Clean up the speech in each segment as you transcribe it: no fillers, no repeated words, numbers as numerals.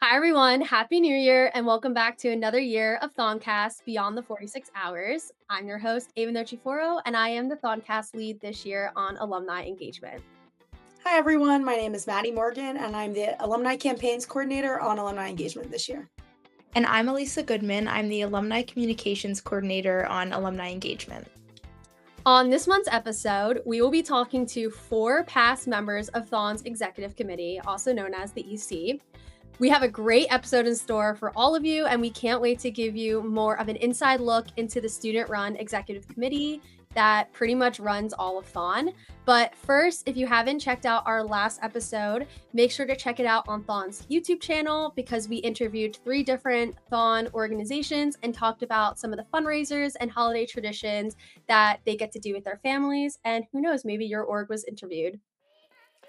Hi, everyone. Happy New Year, and welcome back to another year of THONcast Beyond the 46 Hours. I'm your host, Ava Nochiforo, and I am the THONcast lead this year on alumni engagement. Hi, everyone. My name is Maddie Morgan, and I'm the Alumni Campaigns Coordinator on Alumni Engagement this year. And I'm Elisa Goodman. I'm the Alumni Communications Coordinator on Alumni Engagement. On this month's episode, we will be talking to 4 past members of THON's Executive Committee, also known as the EC. We have a great episode in store for all of you, and we can't wait to give you more of an inside look into the student-run executive committee that pretty much runs all of THON. But first, if you haven't checked out our last episode, make sure to check it out on THON's YouTube channel because we interviewed 3 different THON organizations and talked about some of the fundraisers and holiday traditions that they get to do with their families. And who knows, maybe your org was interviewed.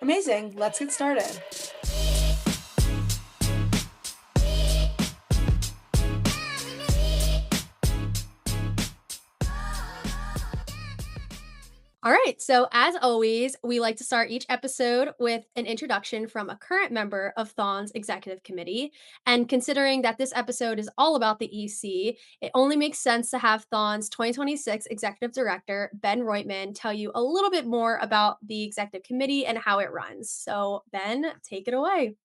Amazing. Let's get started. All right. So, as always, we like to start each episode with an introduction from a current member of THON's executive committee. And considering that this episode is all about the EC, it only makes sense to have THON's 2026 executive director, Ben Reutman, tell you a little bit more about the executive committee and how it runs. So, Ben, take it away.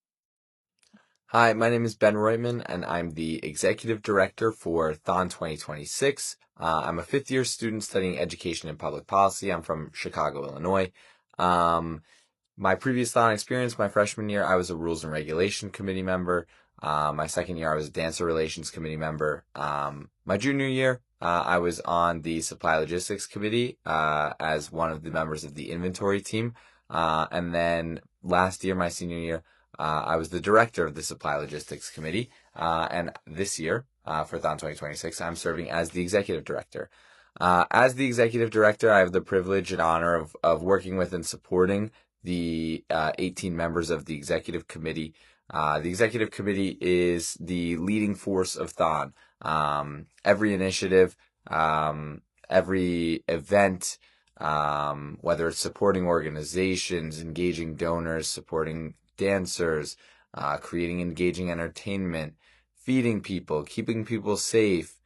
Hi, my name is Ben Reutman, and I'm the Executive Director for THON 2026. I'm a fifth-year student studying education and public policy. I'm from Chicago, Illinois. My previous THON experience, my freshman year, I was a Rules and Regulation Committee member. My second year, I was a Dancer Relations Committee member. My junior year, I was on the Supply Logistics Committee as one of the members of the inventory team. And then last year, my senior year, I was the director of the Supply Logistics Committee, and this year, for THON 2026, I'm serving as the executive director. As the executive director, I have the privilege and honor of working with and supporting the 18 members of the executive committee. The executive committee is the leading force of THON. Every initiative, every event, whether it's supporting organizations, engaging donors, supporting dancers, creating engaging entertainment, feeding people, keeping people safe,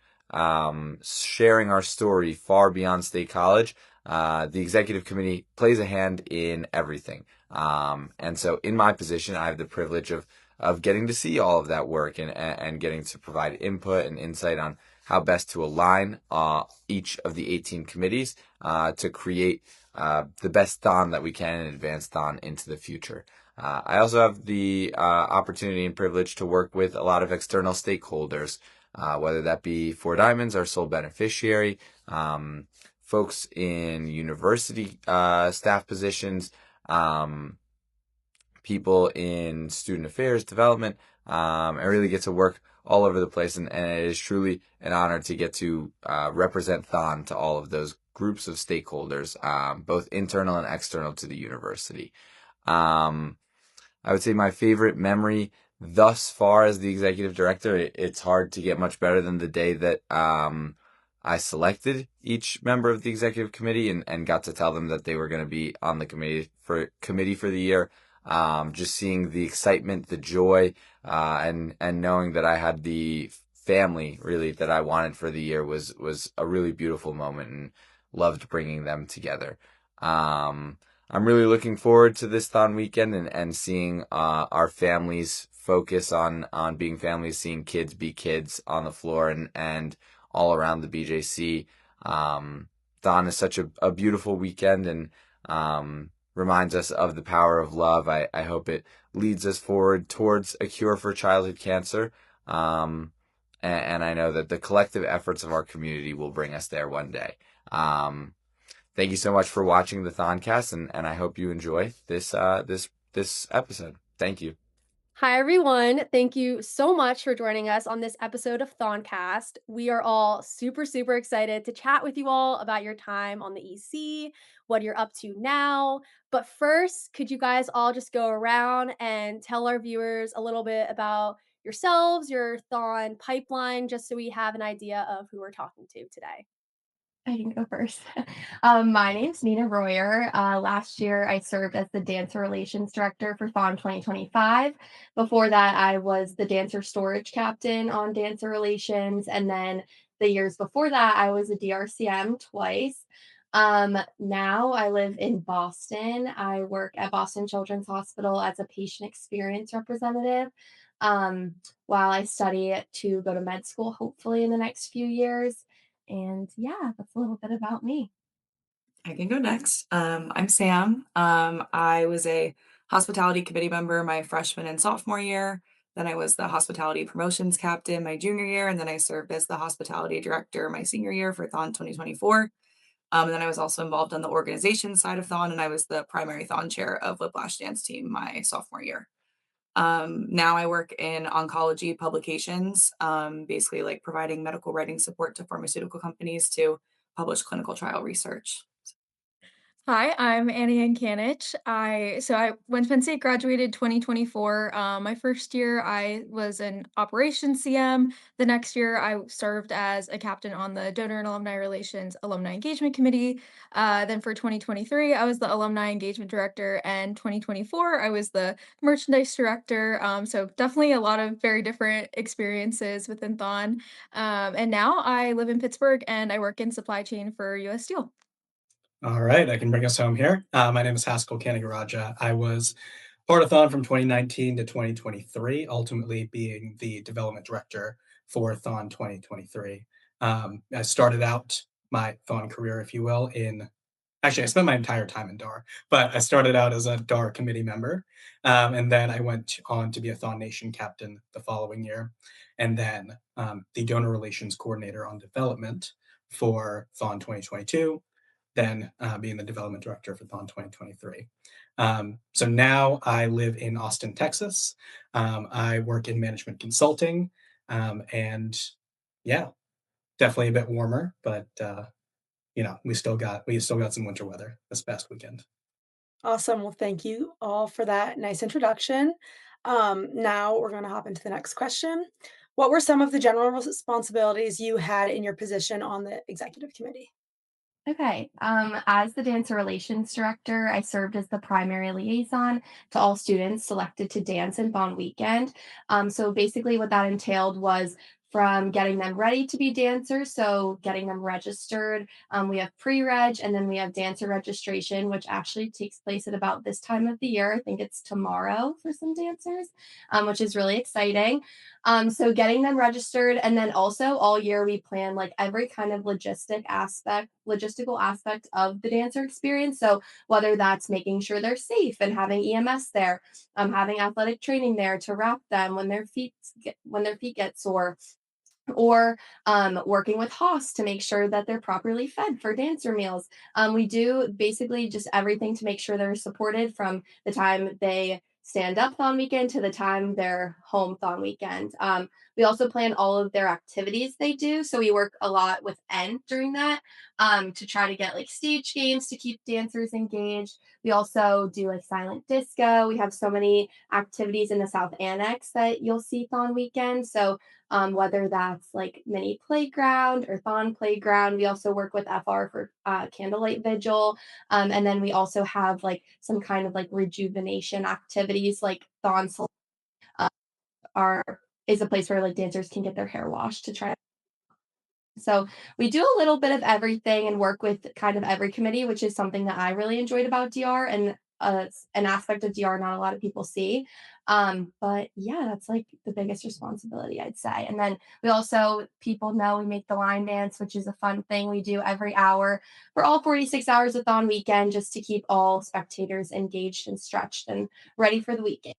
sharing our story far beyond State College. The executive committee plays a hand in everything. And so in my position, I have the privilege of getting to see all of that work and getting to provide input and insight on how best to align each of the 18 committees to create the best THON that we can and advance THON into the future. I also have the opportunity and privilege to work with a lot of external stakeholders, whether that be Four Diamonds, our sole beneficiary, folks in university staff positions, people in student affairs, development. I really get to work all over the place, and it is truly an honor to get to represent THON to all of those groups of stakeholders, both internal and external to the university. I would say my favorite memory thus far as the executive director, it's hard to get much better than the day that I selected each member of the executive committee and got to tell them that they were going to be on the committee for the year. Just seeing the excitement, the joy, and knowing that I had the family really that I wanted for the year was a really beautiful moment, and loved bringing them together. I'm really looking forward to this THON weekend and seeing our families focus on being families, seeing kids be kids on the floor and all around the BJC. THON is such a beautiful weekend, and reminds us of the power of love. I hope it leads us forward towards a cure for childhood cancer. And I know that the collective efforts of our community will bring us there one day. Thank you so much for watching the THONcast, and I hope you enjoy this episode. Thank you. Hi, everyone. Thank you so much for joining us on this episode of THONcast. We are all super, super excited to chat with you all about your time on the EC, what you're up to now. But first, could you guys all just go around and tell our viewers a little bit about yourselves, your THON pipeline, just so we have an idea of who we're talking to today? I can go first. My name's Nina Royer. Last year, I served as the Dancer Relations Director for THON 2025. Before that, I was the Dancer Storage Captain on Dancer Relations. And then the years before that, I was a DRCM twice. Now I live in Boston. I work at Boston Children's Hospital as a patient experience representative. Um, while I study to go to med school, hopefully in the next few years. And yeah, that's a little bit about me. I can go next. I'm Sam. I was a hospitality committee member my freshman and sophomore year. Then I was the hospitality promotions captain my junior year, and then I served as the hospitality director my senior year for THON 2024. And then I was also involved on the organization side of THON, and I was the primary THON chair of Whiplash Dance Team my sophomore year. Now I work in oncology publications, basically like providing medical writing support to pharmaceutical companies to publish clinical trial research. Hi, I'm Annie Ann Canich. I went to Penn State, graduated 2024. My first year I was an operations CM. The next year I served as a captain on the Donor and Alumni Relations Alumni Engagement Committee. Then for 2023 I was the Alumni Engagement Director, and 2024 I was the Merchandise Director. So definitely a lot of very different experiences within Thon. And now I live in Pittsburgh and I work in supply chain for U.S. Steel. All right, I can bring us home here. My name is Haskell Kanagaraja. I was part of Thon from 2019 to 2023, ultimately being the development director for Thon 2023. I started out my Thon career, if you will, I spent my entire time in DAR, but I started out as a DAR committee member. And then I went on to be a Thon Nation captain the following year, and then the donor relations coordinator on development for Thon 2022, then being the development director for Thon 2023. So now I live in Austin, Texas. I work in management consulting, and yeah, definitely a bit warmer, but we still got some winter weather this past weekend. Awesome. Well, thank you all for that nice introduction. Now we're going to hop into the next question. What were some of the general responsibilities you had in your position on the executive committee? Okay. As the Dancer Relations Director, I served as the primary liaison to all students selected to dance in Bond Weekend. So basically, what that entailed was from getting them ready to be dancers, so getting them registered. We have pre-reg, and then we have dancer registration, which actually takes place at about this time of the year. I think it's tomorrow for some dancers, which is really exciting. So getting them registered, and then also all year we plan like every kind of logistical aspect of the dancer experience. So whether that's making sure they're safe and having EMS there, having athletic training there to wrap them when their feet get sore, or working with hosts to make sure that they're properly fed for dancer meals. We do basically just everything to make sure they're supported from the time they stand up Thon weekend to the time they're home Thon weekend. We also plan all of their activities they do. So we work a lot with N during that, to try to get like stage games to keep dancers engaged. We also do like silent disco. We have so many activities in the South Annex that you'll see Thon weekend. So whether that's like mini playground or Thon playground. We also work with FR for candlelight vigil. And then we also have like some kind of like rejuvenation activities, like Thon uh, are is a place where like dancers can get their hair washed to try. So we do a little bit of everything and work with kind of every committee, which is something that I really enjoyed about DR, and an aspect of DR not a lot of people see. But yeah, that's like the biggest responsibility, I'd say. And then people know we make the line dance, which is a fun thing we do every hour for all 46 hours of Thon weekend, just to keep all spectators engaged and stretched and ready for the weekend.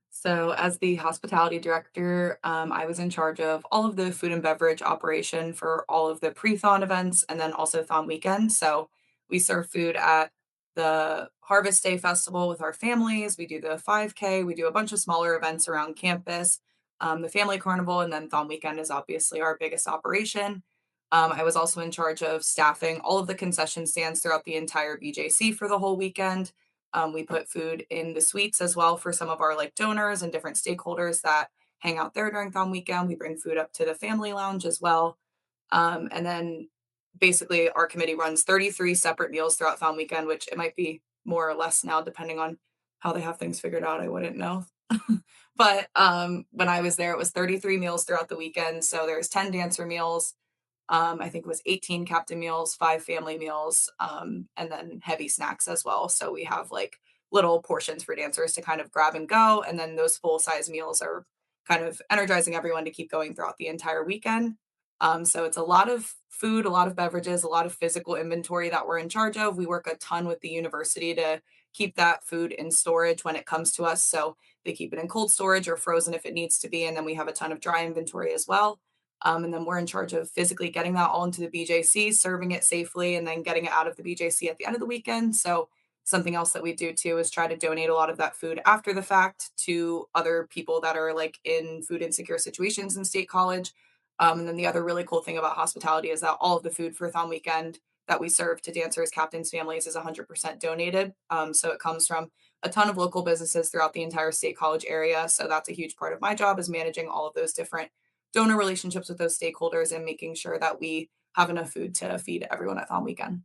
So, as the hospitality director, I was in charge of all of the food and beverage operation for all of the pre-thon events and then also thon weekend. So, we serve food at the Harvest Day Festival with our families. We do the 5K. We do a bunch of smaller events around campus, the family carnival, and then thon weekend is obviously our biggest operation. I was also in charge of staffing all of the concession stands throughout the entire BJC for the whole weekend. We put food in the suites as well for some of our like donors and different stakeholders that hang out there during Thon weekend. We bring food up to the family lounge as well. And then basically our committee runs 33 separate meals throughout Thon weekend, which it might be more or less now, depending on how they have things figured out. I wouldn't know. But when I was there, it was 33 meals throughout the weekend. So there's 10 dancer meals. I think it was 18 captain meals, 5 family meals, and then heavy snacks as well. So we have like little portions for dancers to kind of grab and go. And then those full size meals are kind of energizing everyone to keep going throughout the entire weekend. So it's a lot of food, a lot of beverages, a lot of physical inventory that we're in charge of. We work a ton with the university to keep that food in storage when it comes to us. So they keep it in cold storage or frozen if it needs to be. And then we have a ton of dry inventory as well. And then we're in charge of physically getting that all into the BJC, serving it safely, and then getting it out of the BJC at the end of the weekend. So something else that we do too is try to donate a lot of that food after the fact to other people that are like in food insecure situations in State College. And then the other really cool thing about hospitality is that all of the food for Thon weekend that we serve to dancers, captains, families is 100% donated. So it comes from a ton of local businesses throughout the entire State College area. So that's a huge part of my job is managing all of those different donor relationships with those stakeholders and making sure that we have enough food to feed everyone at Thon weekend.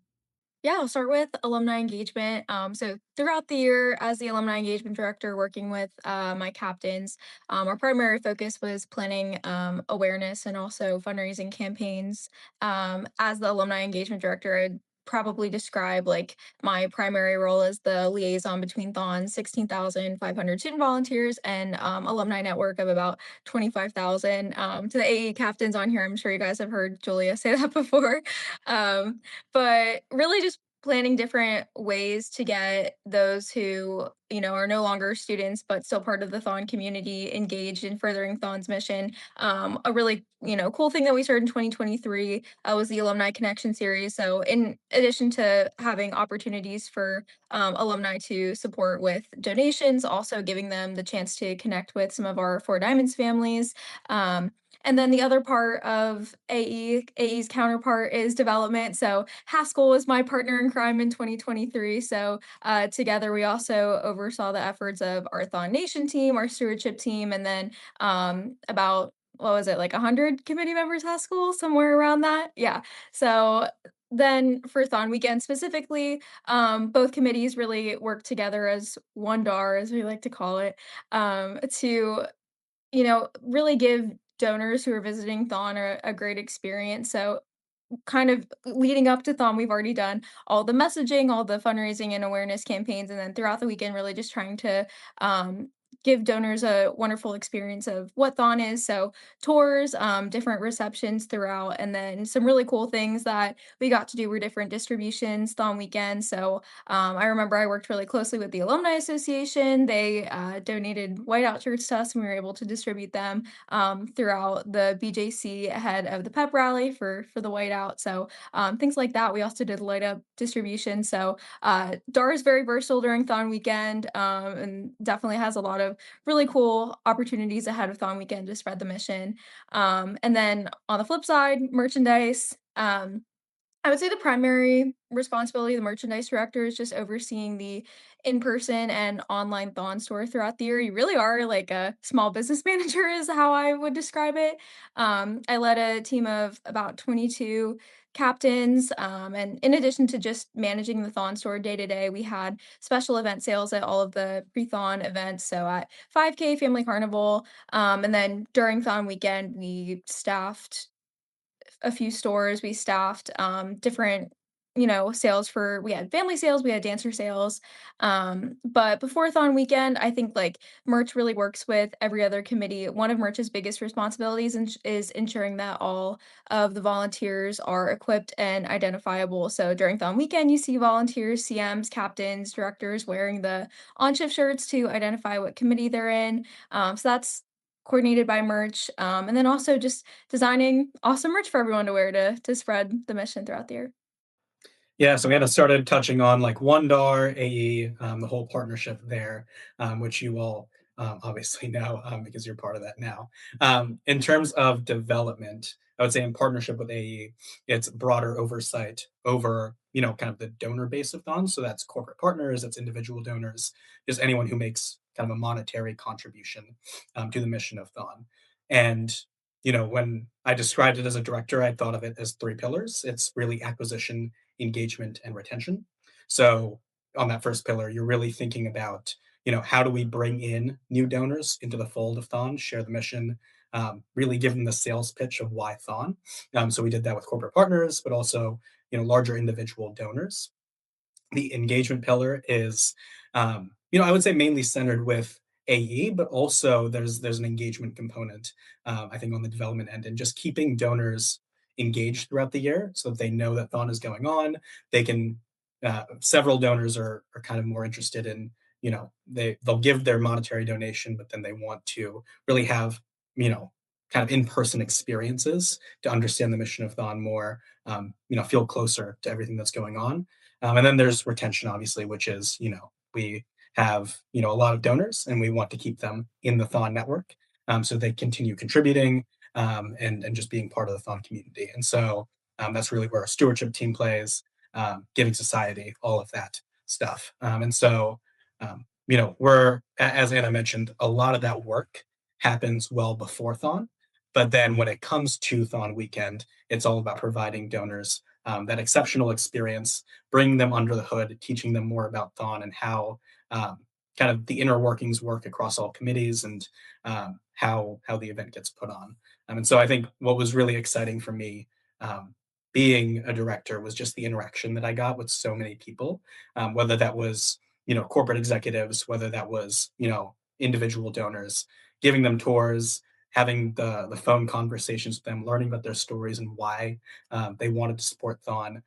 Yeah, I'll start with alumni engagement. So throughout the year, as the alumni engagement director, working with my captains, our primary focus was planning awareness and also fundraising campaigns. As the alumni engagement director, I'd probably describe like my primary role as the liaison between Thon's 16,500 student volunteers and alumni network of about 25,000. To the AE captains on here, I'm sure you guys have heard Julia say that before. Um, but really just planning different ways to get those who, are no longer students but still part of the Thon community engaged in furthering Thon's mission. A really, cool thing that we started in 2023 was the Alumni Connection series. So in addition to having opportunities for alumni to support with donations, also giving them the chance to connect with some of our Four Diamonds families. And then the other part of AE's counterpart is development. So Haskell was my partner in crime in 2023. So together we also oversaw the efforts of our Thon Nation team, our stewardship team, and then about what was it, like 100 committee members, Haskell, somewhere around that. Yeah. So then for Thon weekend specifically, both committees really work together as one DAR, as we like to call it, to really give donors who are visiting Thon a great experience. So kind of leading up to Thon, we've already done all the messaging, all the fundraising and awareness campaigns, and then throughout the weekend, really just trying to um, give donors a wonderful experience of what Thon is. So tours, different receptions throughout, and then some really cool things that we got to do were different distributions Thon weekend. So I remember I worked really closely with the Alumni Association. They donated whiteout shirts to us, and we were able to distribute them throughout the BJC ahead of the pep rally for the whiteout. So things like that. We also did light up distribution. So DAR is very versatile during Thon weekend and definitely has a lot of really cool opportunities ahead of Thon weekend to spread the mission. And then on the flip side, merchandise. I would say the primary responsibility of the merchandise director is just overseeing the in-person and online Thon store throughout the year. You really are like a small business manager is how I would describe it. I led a team of about 22 captains. And in addition to just managing the Thon store day to day, we had special event sales at all of the pre-Thon events. So at 5K Family Carnival, and then during Thon weekend, we staffed a few stores. We staffed different, sales for we had family sales, we had dancer sales. But before Thon weekend, I think like merch really works with every other committee. One of merch's biggest responsibilities is ensuring that all of the volunteers are equipped and identifiable. So during Thon weekend, you see volunteers, CMs, captains, directors wearing the on-shift shirts to identify what committee they're in. So that's coordinated by merch. And then also just designing awesome merch for everyone to wear to spread the mission throughout the year. Yeah, so we kind of started touching on like OneDAR, AE, the whole partnership there, which you all obviously know because you're part of that now. In terms of development, I would say in partnership with AE, it's broader oversight over, kind of the donor base of Thon. So that's corporate partners, that's individual donors, is anyone who makes kind of a monetary contribution to the mission of Thon. And when I described it as a director, I thought of it as three pillars. It's really acquisition, engagement, and retention. So on that first pillar, you're really thinking about, how do we bring in new donors into the fold of Thon, share the mission, really give them the sales pitch of why Thon. So we did that with corporate partners, but also, larger individual donors. The engagement pillar is, I would say mainly centered with AE, but also there's an engagement component, I think, on the development end, and just keeping donors engaged throughout the year so that they know that Thon is going on. They can several donors are kind of more interested in, they'll give their monetary donation, but then they want to really have, you know kind of in-person experiences to understand the mission of Thon more, feel closer to everything that's going on. And then there's retention, obviously, which is, we have, a lot of donors and we want to keep them in the Thon network, so they continue contributing, and just being part of the Thon community. And so that's really where our stewardship team plays, giving society, all of that stuff. And so, as Anna mentioned, a lot of that work happens well before Thon. But then when it comes to Thon weekend, it's all about providing donors that exceptional experience, bringing them under the hood, teaching them more about Thon and how, kind of the inner workings work across all committees, and how the event gets put on. And so I think what was really exciting for me, being a director, was just the interaction that I got with so many people, whether that was, corporate executives, whether that was, individual donors, giving them tours, having the phone conversations with them, learning about their stories and why they wanted to support Thon,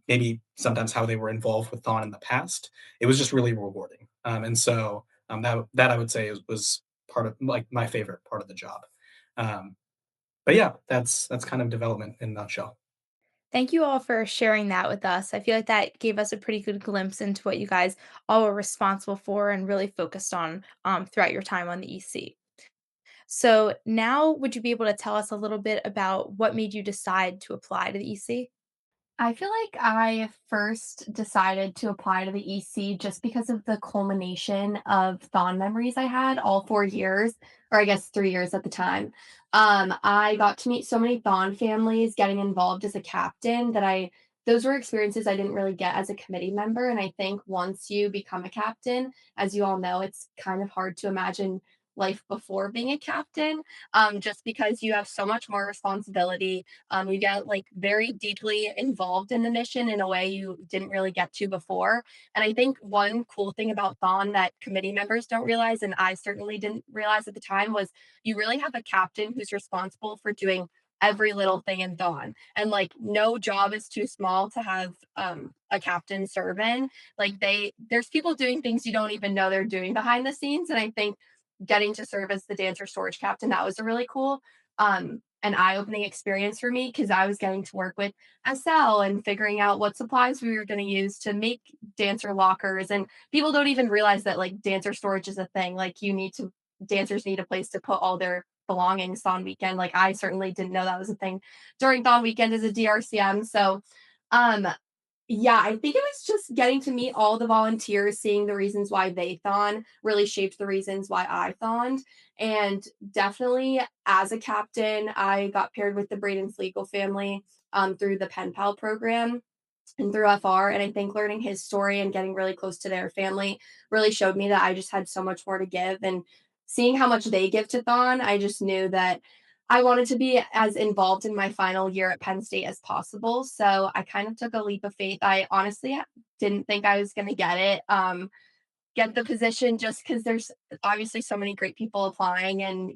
maybe sometimes how they were involved with Thon in the past. It was just really rewarding. And so that I would say was part of, like, my favorite part of the job. Um, but yeah, that's kind of development in a nutshell. Thank you all for sharing that with us. I feel like that gave us a pretty good glimpse into what you guys all were responsible for and really focused on throughout your time on the EC. So now, would you be able to tell us a little bit about what made you decide to apply to the EC? I feel like I first decided to apply to the EC just because of the culmination of Thon memories I had all 4 years, or I guess 3 years at the time. I got to meet so many Thon families getting involved as a captain that those were experiences I didn't really get as a committee member. And I think once you become a captain, as you all know, it's kind of hard to imagine life before being a captain, just because you have so much more responsibility. You get like very deeply involved in the mission in a way you didn't really get to before. And I think one cool thing about Thon that committee members don't realize, and I certainly didn't realize at the time, was you really have a captain who's responsible for doing every little thing in Thon. And like no job is too small to have a captain serve in. Like there's people doing things you don't even know they're doing behind the scenes. And I think getting to serve as the dancer storage captain, that was a really cool an eye-opening experience for me because I was getting to work with SL and figuring out what supplies we were going to use to make dancer lockers. And people don't even realize that like dancer storage is a thing. Like dancers need a place to put all their belongings on weekend. Like I certainly didn't know that was a thing during Thon weekend as a DRCM. So um yeah, I think it was just getting to meet all the volunteers, seeing the reasons why they thon really shaped the reasons why I thoned. And definitely as a captain, I got paired with the Braden's legal family through the Pen Pal program and through FR. And I think learning his story and getting really close to their family really showed me that I just had so much more to give. And seeing how much they give to Thon, I just knew that I wanted to be as involved in my final year at Penn State as possible. So I kind of took a leap of faith. I honestly didn't think I was going to get the position just because there's obviously so many great people applying and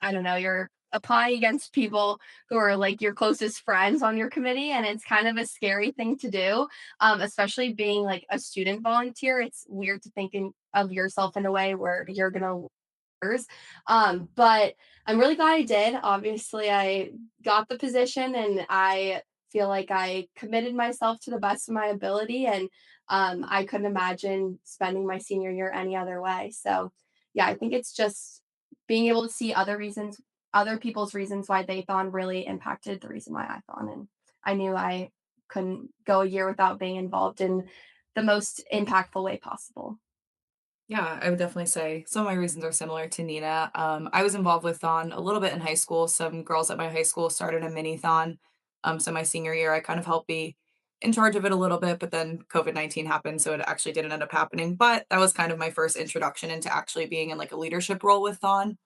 I don't know, you're applying against people who are like your closest friends on your committee. And it's kind of a scary thing to do, especially being like a student volunteer. It's weird to think of yourself in a way where you're going to years. But I'm really glad I did. Obviously, I got the position and I feel like I committed myself to the best of my ability. And I couldn't imagine spending my senior year any other way. So, yeah, I think it's just being able to see other people's reasons why they thon really impacted the reason why I thon. And I knew I couldn't go a year without being involved in the most impactful way possible. Yeah, I would definitely say some of my reasons are similar to Nina. I was involved with THON a little bit in high school. Some girls at my high school started a mini THON. So my senior year, I kind of helped be in charge of it a little bit, but then COVID-19 happened, so it actually didn't end up happening. But that was kind of my first introduction into actually being in like a leadership role with THON.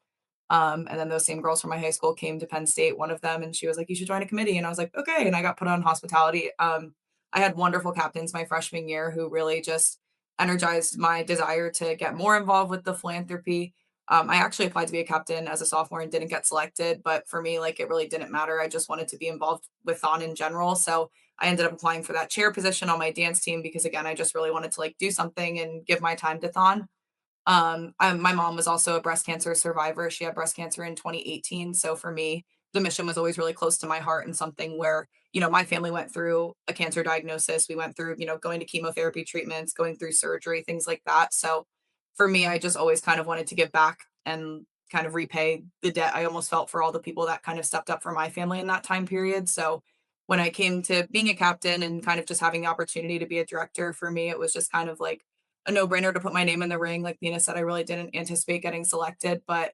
And then those same girls from my high school came to Penn State, one of them, and she was like, "You should join a committee." And I was like, "Okay." And I got put on hospitality. I had wonderful captains my freshman year who really just energized my desire to get more involved with the philanthropy. I actually applied to be a captain as a sophomore and didn't get selected, but for me, like it really didn't matter. I just wanted to be involved with THON in general. So I ended up applying for that chair position on my dance team because again, I just really wanted to like do something and give my time to THON. My mom was also a breast cancer survivor. She had breast cancer in 2018. So for me, the mission was always really close to my heart and something where, my family went through a cancer diagnosis. We went through, going to chemotherapy treatments, going through surgery, things like that. So for me, I just always kind of wanted to give back and kind of repay the debt I almost felt for all the people that kind of stepped up for my family in that time period. So when I came to being a captain and kind of just having the opportunity to be a director, for me, it was just kind of like a no-brainer to put my name in the ring. Like Nina said, I really didn't anticipate getting selected, but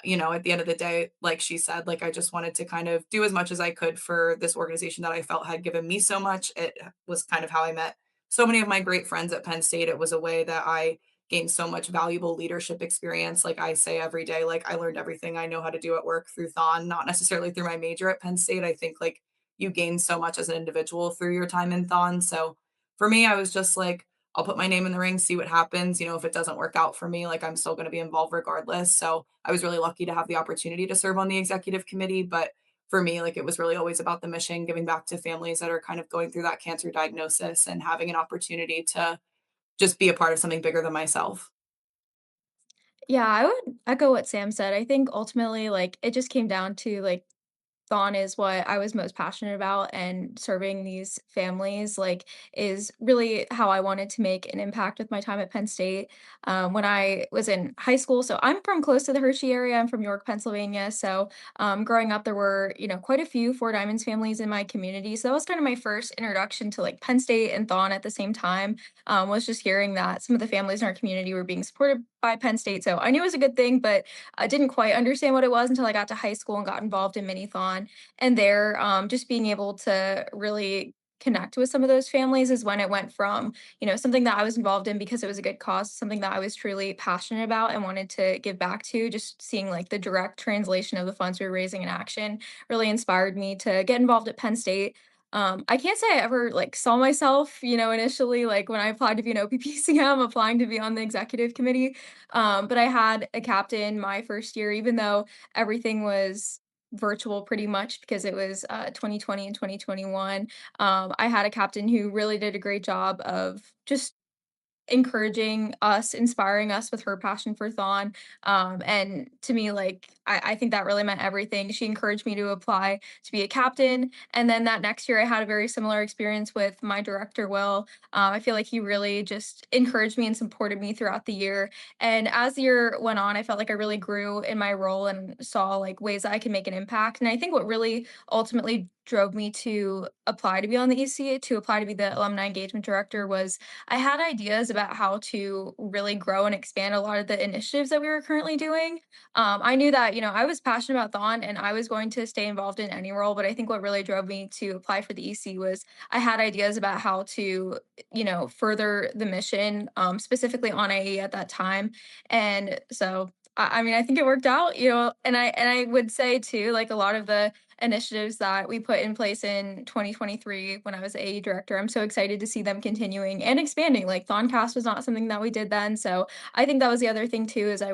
at the end of the day, like she said, like I just wanted to kind of do as much as I could for this organization that I felt had given me so much. It was kind of how I met so many of my great friends at Penn State. It was a way that I gained so much valuable leadership experience. Like I say every day, like I learned everything I know how to do at work through THON, not necessarily through my major at Penn State. I think like you gain so much as an individual through your time in THON. So for me, I was just like, I'll put my name in the ring, see what happens. If it doesn't work out for me, like I'm still going to be involved regardless. So I was really lucky to have the opportunity to serve on the executive committee. But for me, like it was really always about the mission, giving back to families that are kind of going through that cancer diagnosis and having an opportunity to just be a part of something bigger than myself. Yeah, I would echo what Sam said. I think ultimately, like, it just came down to like Thon is what I was most passionate about, and serving these families, like, is really how I wanted to make an impact with my time at Penn State. When I was in high school, so I'm from close to the Hershey area. I'm from York, Pennsylvania. So, growing up, there were, quite a few Four Diamonds families in my community. So that was kind of my first introduction to like Penn State and Thon at the same time. Was just hearing that some of the families in our community were being supported by Penn State. So I knew it was a good thing, but I didn't quite understand what it was until I got to high school and got involved in Mini-thon. And there, just being able to really connect with some of those families is when it went from, something that I was involved in because it was a good cause, something that I was truly passionate about and wanted to give back to. Just seeing like the direct translation of the funds we were raising in action really inspired me to get involved at Penn State. I can't say I ever like saw myself, initially like when I applied to be an OPPCM, applying to be on the executive committee. But I had a captain my first year, even though everything was virtual pretty much because it was 2020 and 2021. I had a captain who really did a great job of just encouraging us, inspiring us with her passion for Thon. And to me, like, I think that really meant everything. She encouraged me to apply to be a captain. And then that next year, I had a very similar experience with my director, Will. I feel like he really just encouraged me and supported me throughout the year. And as the year went on, I felt like I really grew in my role and saw like ways that I can make an impact. And I think what really ultimately drove me to apply to be on the EC, to apply to be the alumni engagement director, was I had ideas about how to really grow and expand a lot of the initiatives that we were currently doing. I knew that, I was passionate about Thon and I was going to stay involved in any role, but I think what really drove me to apply for the EC was I had ideas about how to, further the mission, specifically on IE at that time. And so, I mean, I think it worked out, and I would say too, like a lot of the initiatives that we put in place in 2023 when I was AE director. I'm so excited to see them continuing and expanding. Like THONcast was not something that we did then. So I think that was the other thing too, is I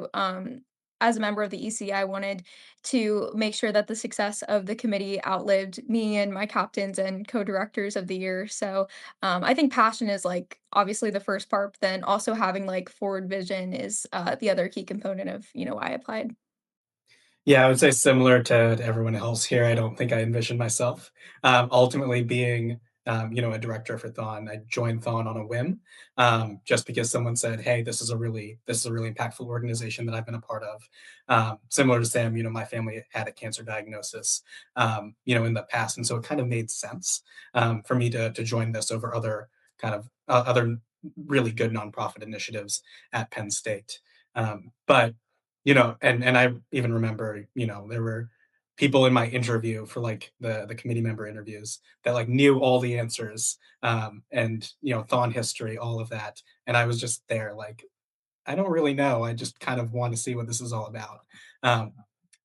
as a member of the EC, I wanted to make sure that the success of the committee outlived me and my captains and co-directors of the year. So I think passion is like obviously the first part, but then also having like forward vision is the other key component of, why I applied. Yeah, I would say similar to everyone else here. I don't think I envisioned myself ultimately being, a director for Thon. I joined Thon on a whim, just because someone said, "Hey, this is a really impactful organization that I've been a part of." Similar to Sam, my family had a cancer diagnosis, in the past, and so it kind of made sense for me to join this over other kind of other really good nonprofit initiatives at Penn State. But and I even remember, there were people in my interview for like the committee member interviews that like knew all the answers, and Thon history, all of that, and I was just there like, I don't really know. I just kind of want to see what this is all about. Um,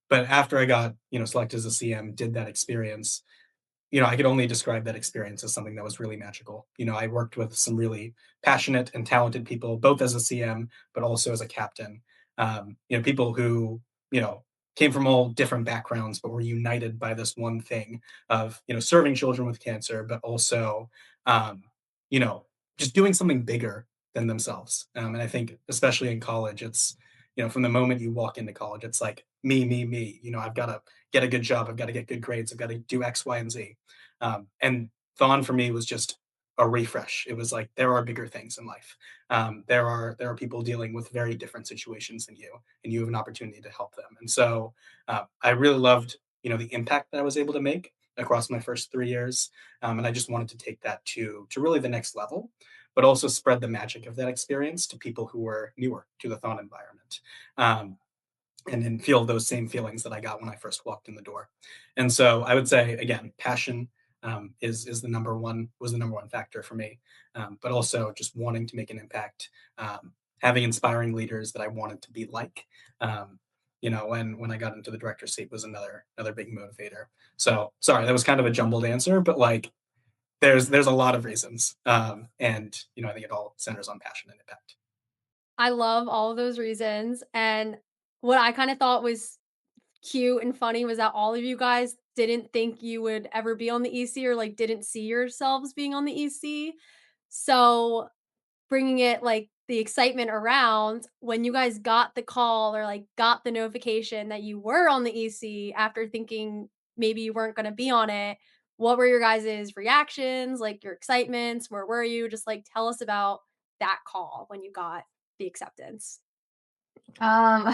but after I got selected as a CM, did that experience, I could only describe that experience as something that was really magical. I worked with some really passionate and talented people, both as a CM, but also as a captain. People who, you know, came from all different backgrounds, but were united by this one thing of, serving children with cancer, but also, um, you know, just doing something bigger than themselves. And I think, especially in college, it's, from the moment you walk into college, it's like me, me, me. I've got to get a good job. I've got to get good grades. I've got to do X, Y, and Z. And Thon for me was just a refresh. It was like there are bigger things in life. There are people dealing with very different situations than you, and you have an opportunity to help them. And so I really loved the impact that I was able to make across my first 3 years, and I just wanted to take that to really the next level, but also spread the magic of that experience to people who were newer to the Thon environment. Um, and feel those same feelings that I got when I first walked in the door. And so I would say again, passion is the number one was the number one factor for me, but also just wanting to make an impact, having inspiring leaders that I wanted to be like. When I got into the director seat was another big motivator. So sorry, that was kind of a jumbled answer, but like there's a lot of reasons, and I think it all centers on passion and impact. I love all of those reasons, and what I kinda thought was cute and funny was that all of you guys didn't think you would ever be on the EC or, like, didn't see yourselves being on the EC. So, bringing it, like, the excitement around, when you guys got the call or, like, got the notification that you were on the EC after thinking maybe you weren't gonna be on it, what were your guys' reactions, like, your excitements? Where were you? Just, like, tell us about that call when you got the acceptance. Um,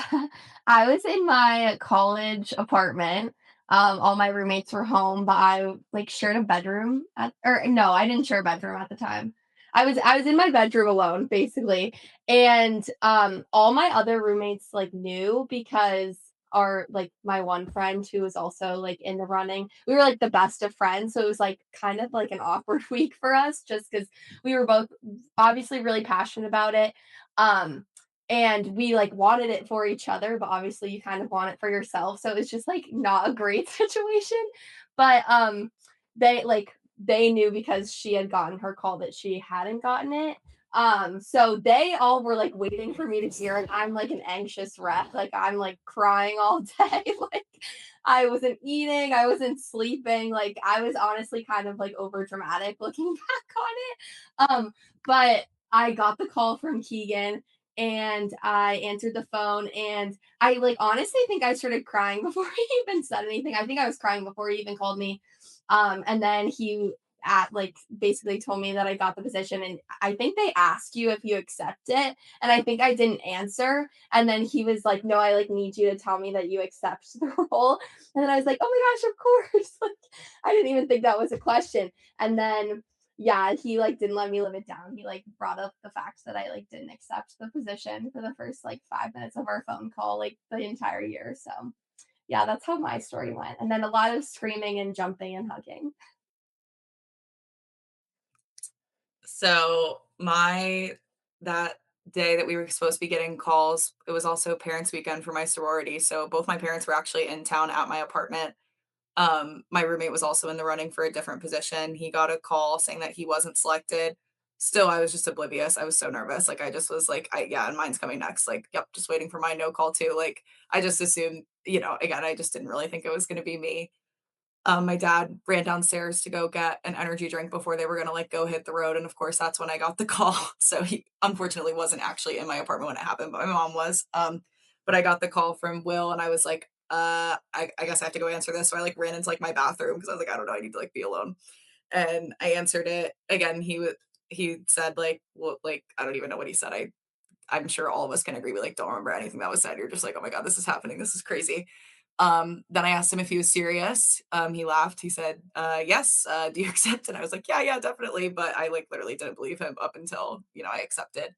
I was in my college apartment. All my roommates were home, but I like shared a bedroom or no, I didn't share a bedroom at the time. I was in my bedroom alone, basically. And all my other roommates like knew because our like my one friend who was also like in the running, we were like the best of friends. So it was like kind of like an awkward week for us just because we were both obviously really passionate about it. Um and we like wanted it for each other, but obviously you kind of want it for yourself, so it's just like not a great situation. But they knew because she had gotten her call that she hadn't gotten it. So they all were like waiting for me to hear, and I'm like an anxious wreck, like I'm like crying all day. Like I wasn't eating, I wasn't sleeping, like I was honestly kind of like over dramatic looking back on it. But I got the call from Keegan and I answered the phone, and I like honestly think I started crying before he even said anything. I think I was crying before he even called me. And then he at like basically told me that I got the position, and I think they asked you if you accept it, and I think I didn't answer, and then he was like, no, I like need you to tell me that you accept the role. And then I was like, oh my gosh, of course. Like I didn't even think that was a question. And then yeah, he like didn't let me live it down. He like brought up the fact that I like didn't accept the position for the first like 5 minutes of our phone call, like the entire year. So yeah, that's how my story went. And then a lot of screaming and jumping and hugging. So my that day that we were supposed to be getting calls, it was also parents' weekend for my sorority. So both my parents were actually in town at my apartment. My roommate was also in the running for a different position. He got a call saying that he wasn't selected. Still, I was just oblivious. I was so nervous. Like I just was like, yeah, and mine's coming next. Like, yep, just waiting for my no call too. Like I just assumed, again, I just didn't really think it was gonna be me. My dad ran downstairs to go get an energy drink before they were gonna like go hit the road, and of course that's when I got the call. So he unfortunately wasn't actually in my apartment when it happened, but my mom was. But I got the call from Will, and I was like, I guess I have to go answer this. So I like ran into like my bathroom because I was like, I don't know, I need to like be alone. And I answered it again. He said like, well, like I don't even know what he said. I'm sure all of us can agree. We like don't remember anything that was said. You're just like, oh my god, this is happening. This is crazy. Then I asked him if he was serious. He laughed. He said, yes, do you accept? And I was like, yeah, definitely. But I like literally didn't believe him up until, I accepted.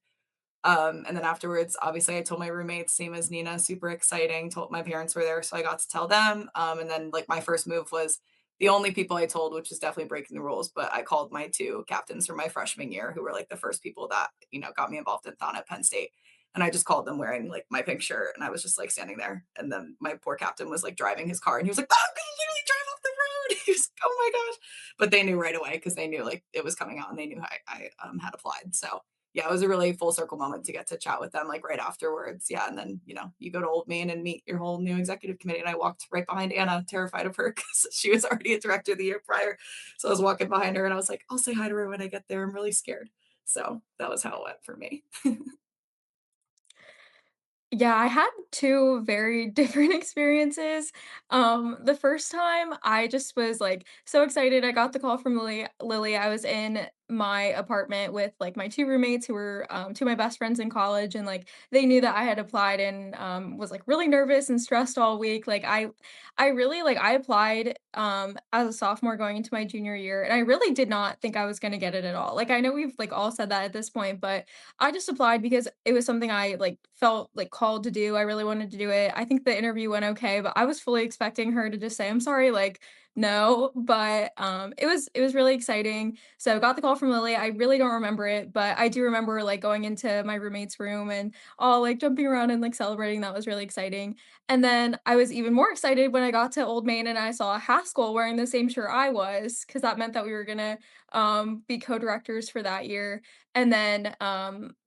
And then afterwards, obviously, I told my roommates, same as Nina, super exciting. Told my parents were there, so I got to tell them. And then, like, my first move was the only people I told, which is definitely breaking the rules. But I called my two captains from my freshman year, who were like the first people that got me involved in Thon at Penn State. And I just called them wearing like my pink shirt, and I was just like standing there. And then my poor captain was like driving his car, and he was like, "Oh, we literally drive off the road." He was like, "Oh my gosh!" But they knew right away because they knew like it was coming out, and they knew I had applied. So yeah, it was a really full circle moment to get to chat with them like right afterwards. Yeah. And then, you go to Old Main and meet your whole new executive committee. And I walked right behind Anna, terrified of her because she was already a director the year prior. So I was walking behind her and I was like, I'll say hi to her when I get there. I'm really scared. So that was how it went for me. Yeah, I had 2 very different experiences. The first time, I just was, like, so excited. I got the call from Lily. I was in my apartment with, like, my 2 roommates who were, 2 of my best friends in college, and, like, they knew that I had applied and, was, like, really nervous and stressed all week. Like, I really like, I applied, as a sophomore going into my junior year, and I really did not think I was gonna get it at all. Like, I know we've, like, all said that at this point, but I just applied because it was something I, like, felt, like, called to do. I really wanted to do it. I think the interview went okay, but I was fully expecting her to just say, "I'm sorry, like, no," but, it was really exciting. So, got the call from Lily. I really don't remember it, but I do remember, like, going into my roommate's room and all, like, jumping around and, like, celebrating. That was really exciting. And then I was even more excited when I got to Old Main and I saw Haskell wearing the same shirt I was, because that meant that we were gonna, be co-directors for that year. And then,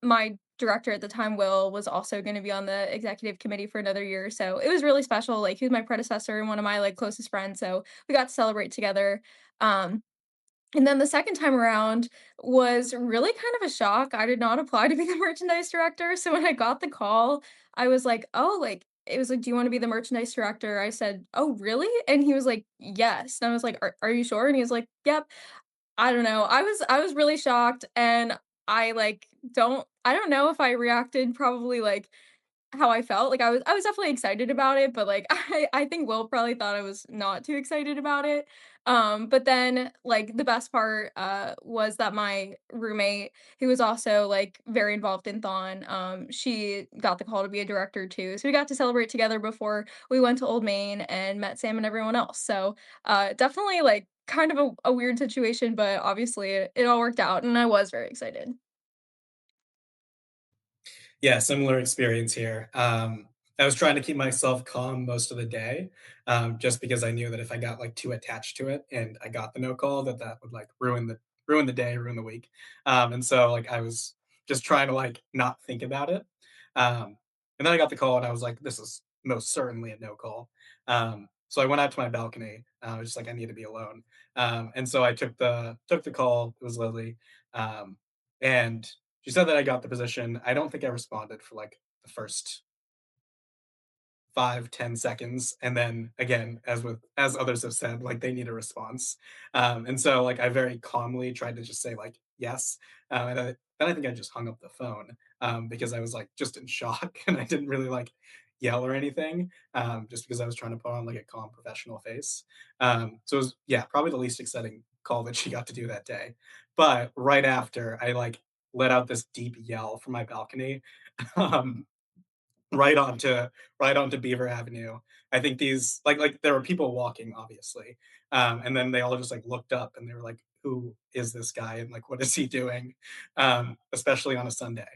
my director at the time, Will, was also gonna be on the executive committee for another year, so it was really special. Like, he was my predecessor and one of my, like, closest friends, so we got to celebrate together. Um, and then the second time around was really kind of a shock. I did not apply to be the merchandise director, so when I got the call, I was like, "Oh," like, it was like, "Do you wanna be the merchandise director?" I said, "Oh, really?" And he was like, "Yes." And I was like, "Are you sure?" And he was like, "Yep." I don't know. I was really shocked, and I don't know if I reacted probably, like, how I felt. Like, I was definitely excited about it, but, like, I think Will probably thought I was not too excited about it. But then, like, the best part, was that my roommate, who was also, like, very involved in Thon, she got the call to be a director too. So we got to celebrate together before we went to Old Main and met Sam and everyone else. So, definitely, like, kind of a weird situation, but obviously it all worked out, and I was very excited. Yeah, similar experience here. I was trying to keep myself calm most of the day, just because I knew that if I got like too attached to it and I got the no call, that that would like ruin the day, ruin the week. And so like I was just trying to like not think about it. And then I got the call and I was like, this is most certainly a no call. So I went out to my balcony. I was just like, I need to be alone. And so I took the call. It was Lily. Um, and she said that I got the position. I don't think I responded for like the first 5, 10 seconds. And then again, as others have said, like they need a response. And so like I very calmly tried to just say like yes. Then I think I just hung up the phone because I was like just in shock and I didn't really like yell or anything just because I was trying to put on like a calm professional face. So it was yeah, probably the least exciting call that she got to do that day. But right after I like let out this deep yell from my balcony. Um, right onto right onto Beaver Avenue. I think these like there were people walking, obviously, and then they all just like looked up and they were like, "Who is this guy? And like, what is he doing?" Especially on a Sunday.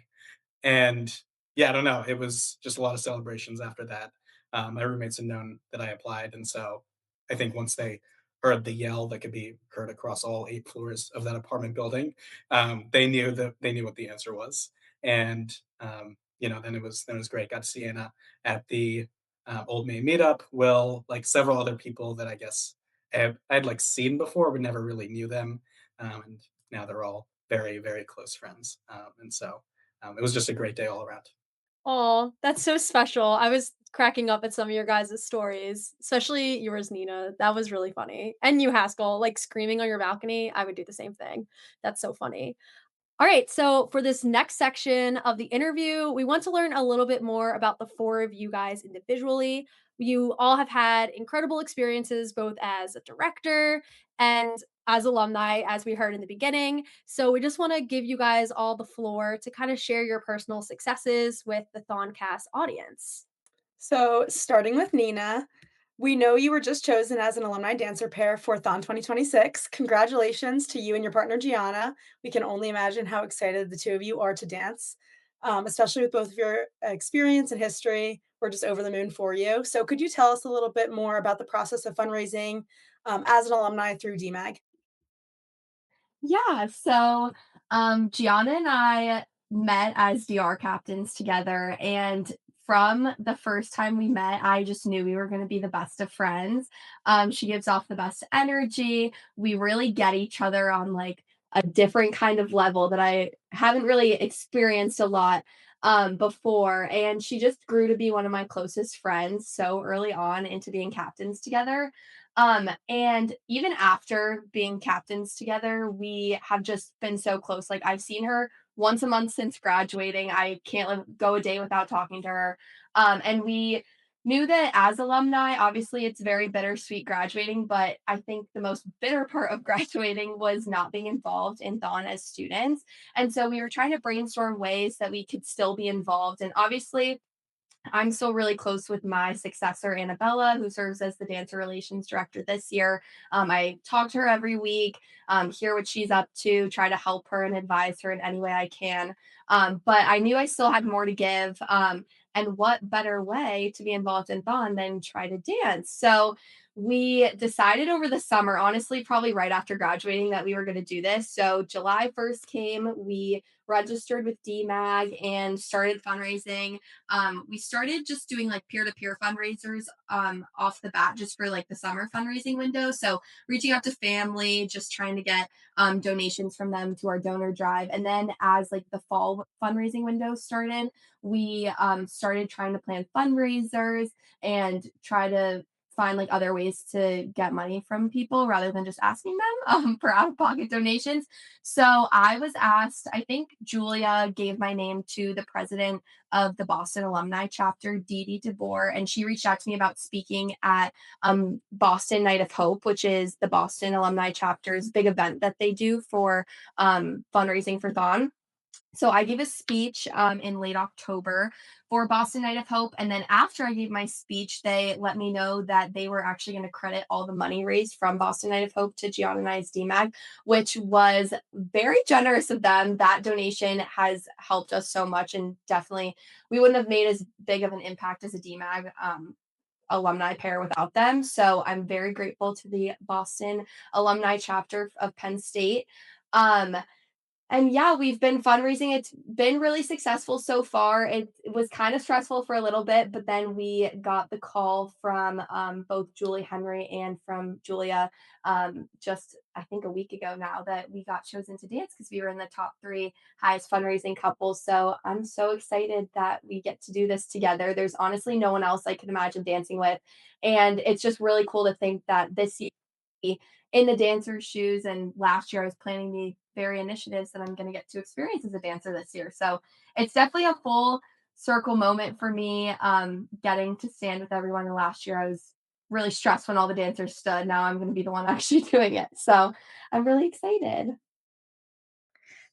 And yeah, I don't know. It was just a lot of celebrations after that. My roommates had known that I applied, and so I think once they heard the yell that could be heard across all 8 floors of that apartment building, they knew what the answer was. And then it was great. Got to see Anna at the Old Main meetup. Will like several other people that I guess I'd like seen before, but never really knew them. And now they're all very very close friends. And so it was just a great day all around. Oh, that's so special. I was cracking up at some of your guys' stories, especially yours, Nina. That was really funny. And you, Haskell, like screaming on your balcony. I would do the same thing. That's so funny. All right, so for this next section of the interview, we want to learn a little bit more about the four of you guys individually. You all have had incredible experiences both as a director and as alumni, as we heard in the beginning. So we just want to give you guys all the floor to kind of share your personal successes with the THONcast audience. So, starting with Nina, we know you were just chosen as an alumni dancer pair for Thon 2026. Congratulations to you and your partner Gianna. We can only imagine how excited the two of you are to dance, especially with both of your experience and history. We're just over the moon for you. So, could you tell us a little bit more about the process of fundraising as an alumni through DMAG? Yeah, so Gianna and I met as DR captains together, and from the first time we met, I just knew we were going to be the best of friends. She gives off the best energy. We really get each other on like a different kind of level that I haven't really experienced a lot before, and she just grew to be one of my closest friends so early on into being captains together. And even after being captains together, we have just been so close. Like I've seen her once a month since graduating. I can't go a day without talking to her. And we knew that as alumni, obviously it's very bittersweet graduating, but I think the most bitter part of graduating was not being involved in Thon as students. And so we were trying to brainstorm ways that we could still be involved. And obviously I'm still really close with my successor, Annabella, who serves as the dancer relations director this year. I talk to her every week, hear what she's up to, try to help her and advise her in any way I can. But I knew I still had more to give. And what better way to be involved in Thon than try to dance? So we decided over the summer, honestly, probably right after graduating, that we were going to do this. So July 1st came, we registered with DMAG and started fundraising. We started just doing like peer-to-peer fundraisers off the bat just for like the summer fundraising window. So reaching out to family, just trying to get donations from them to our donor drive. And then as like the fall fundraising window started, we started trying to plan fundraisers and try to find like other ways to get money from people rather than just asking them for out-of-pocket donations. So I was asked, I think Julia gave my name to the president of the Boston alumni chapter, Dee Dee DeBoer, and she reached out to me about speaking at Boston Night of Hope, which is the Boston alumni chapter's big event that they do for fundraising for Thon. So I gave a speech in late October for Boston Night of Hope. And then after I gave my speech, they let me know that they were actually going to credit all the money raised from Boston Night of Hope to Gianna and I's DMAG, which was very generous of them. That donation has helped us so much. And definitely, we wouldn't have made as big of an impact as a DMAG alumni pair without them. So I'm very grateful to the Boston alumni chapter of Penn State. Um, and yeah, we've been fundraising. It's been really successful so far. It was kind of stressful for a little bit, but then we got the call from both Julie Henry and from Julia just, I think, a week ago now that we got chosen to dance because we were in the top three highest fundraising couples. So I'm so excited that we get to do this together. There's honestly no one else I could imagine dancing with. And it's just really cool to think that this year, in the dancer's shoes. And last year I was planning the very initiatives that I'm going to get to experience as a dancer this year. So it's definitely a full circle moment for me, getting to stand with everyone. And last year I was really stressed when all the dancers stood. Now I'm going to be the one actually doing it. So I'm really excited.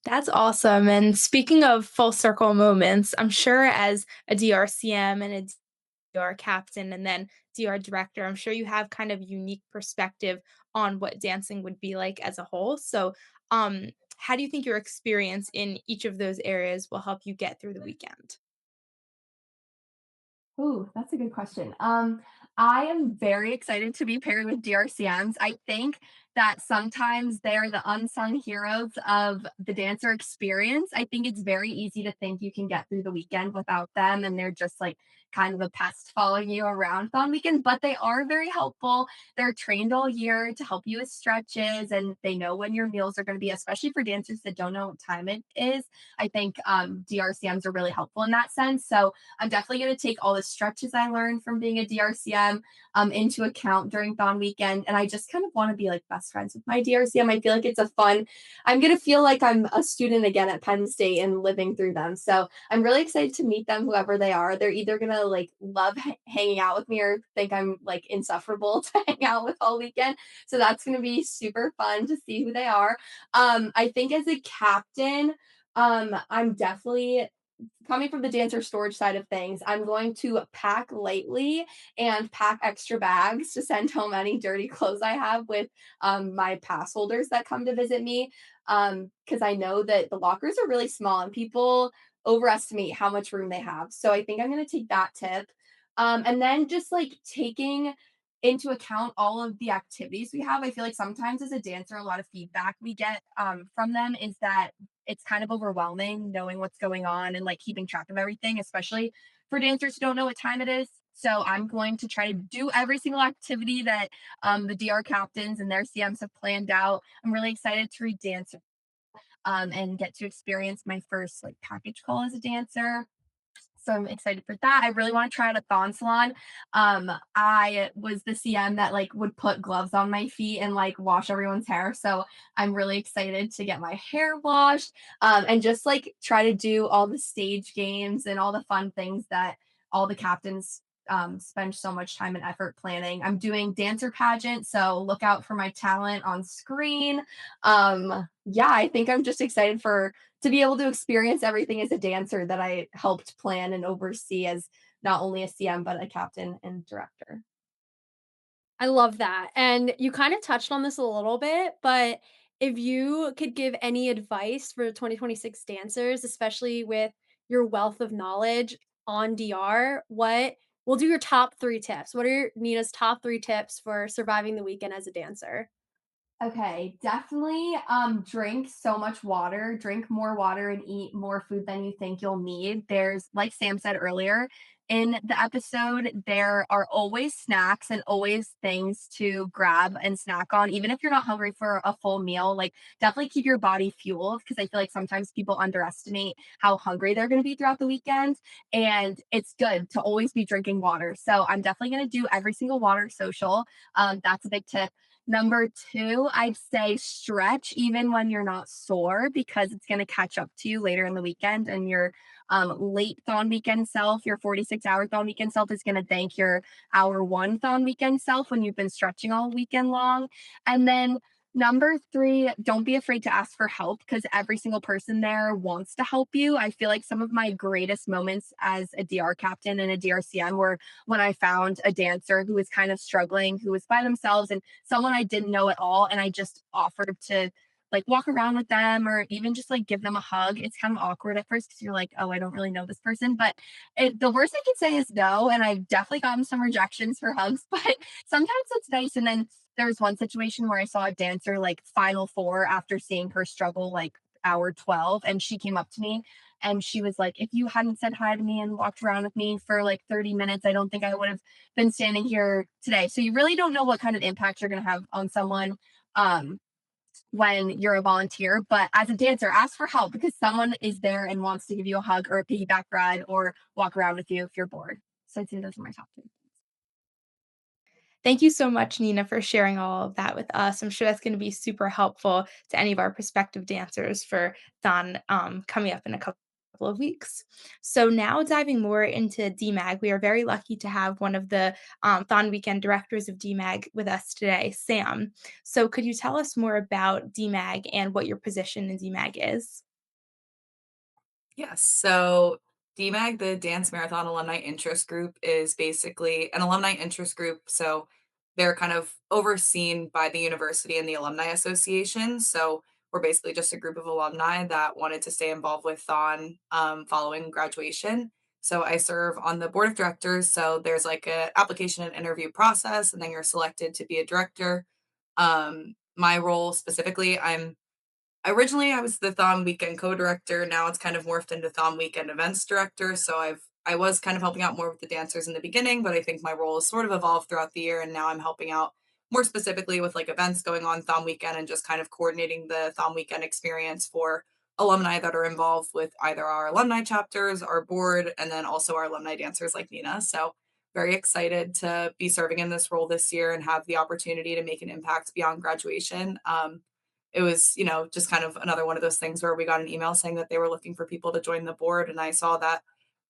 That's awesome. And speaking of full circle moments, I'm sure as a DRCM and a DR captain and then DR director, I'm sure you have kind of unique perspective on what dancing would be like as a whole. So, how do you think your experience in each of those areas will help you get through the weekend? Ooh, that's a good question. I am very excited to be paired with DRCMs. I think that sometimes they're the unsung heroes of the dancer experience. I think it's very easy to think you can get through the weekend without them, and they're just like kind of a pest following you around on weekends, but they are very helpful. They're trained all year to help you with stretches, and they know when your meals are going to be, especially for dancers that don't know what time it is. I think DRCMs are really helpful in that sense. So I'm definitely going to take all the stretches I learned from being a DRCM into account during Thon weekend. And I just kind of want to be like best best friends with my DRCM. I feel like it's a fun, I'm going to feel like I'm a student again at Penn State and living through them. So I'm really excited to meet them, whoever they are. They're either going to like love hanging out with me or think I'm like insufferable to hang out with all weekend. So that's going to be super fun to see who they are. I think as a captain, I'm definitely coming from the dancer storage side of things. I'm going to pack lightly and pack extra bags to send home any dirty clothes I have with my pass holders that come to visit me. Because I know that the lockers are really small and people overestimate how much room they have. So I think I'm going to take that tip. And then just like taking into account all of the activities we have. I feel like sometimes as a dancer, a lot of feedback we get from them is that it's kind of overwhelming knowing what's going on and like keeping track of everything, especially for dancers who don't know what time it is. So I'm going to try to do every single activity that the DR captains and their CMs have planned out. I'm really excited to read dancer and get to experience my first like package call as a dancer. So I'm excited for that. I really want to try out a thon salon. I was the CM that like would put gloves on my feet and like wash everyone's hair. So I'm really excited to get my hair washed and just like try to do all the stage games and all the fun things that all the captains spend so much time and effort planning. I'm doing dancer pageant, so look out for my talent on screen. Yeah, I think I'm just excited for to be able to experience everything as a dancer that I helped plan and oversee as not only a CM but a captain and director. I love that. And you kind of touched on this a little bit, but if you could give any advice for 2026 dancers, especially with your wealth of knowledge on DR, what we'll do your top 3 tips. What are Nina's top 3 tips for surviving the weekend as a dancer? Okay, definitely drink so much water, drink more water and eat more food than you think you'll need. There's like Sam said earlier in the episode, there are always snacks and always things to grab and snack on even if you're not hungry for a full meal. Like definitely keep your body fueled because I feel like sometimes people underestimate how hungry they're going to be throughout the weekend and it's good to always be drinking water. So I'm definitely going to do every single water social. That's a big tip. Number 2, I'd say stretch even when you're not sore because it's going to catch up to you later in the weekend and your late thon weekend self, your 46-hour thon weekend self is going to thank your hour 1 thon weekend self when you've been stretching all weekend long. And then number 3, don't be afraid to ask for help because every single person there wants to help you. I feel like some of my greatest moments as a DR captain and a DRCM were when I found a dancer who was kind of struggling, who was by themselves and someone I didn't know at all. And I just offered to like walk around with them or even just like give them a hug. It's kind of awkward at first because you're like, oh, I don't really know this person. But the worst I can say is no. And I've definitely gotten some rejections for hugs, but sometimes it's nice. And then there was one situation where I saw a dancer like final 4 after seeing her struggle like hour 12 and she came up to me and she was like, if you hadn't said hi to me and walked around with me for like 30 minutes, I don't think I would have been standing here today. So you really don't know what kind of impact you're going to have on someone um, when you're a volunteer. But as a dancer, ask for help because someone is there and wants to give you a hug or a piggyback ride or walk around with you if you're bored. So I'd say those are my top 2. Thank you so much, Nina, for sharing all of that with us. I'm sure that's going to be super helpful to any of our prospective dancers for THON coming up in a couple of weeks. So now diving more into DMAG, we are very lucky to have one of the THON weekend directors of DMAG with us today, Sam. So could you tell us more about DMAG and what your position in DMAG is? Yes. So DMAG, the Dance Marathon Alumni Interest Group, is basically an alumni interest group. So they're kind of overseen by the university and the Alumni Association. So we're basically just a group of alumni that wanted to stay involved with THON following graduation. So I serve on the board of directors. So there's like a application and interview process, and then you're selected to be a director. My role specifically, originally I was the Thom Weekend co-director. Now it's kind of morphed into Thom Weekend events director. So I was kind of helping out more with the dancers in the beginning, but I think my role has sort of evolved throughout the year, and now I'm helping out more specifically with like events going on Thom Weekend and just kind of coordinating the Thom Weekend experience for alumni that are involved with either our alumni chapters, our board, and then also our alumni dancers like Nina. So very excited to be serving in this role this year and have the opportunity to make an impact beyond graduation. It was, just kind of another one of those things where we got an email saying that they were looking for people to join the board. And I saw that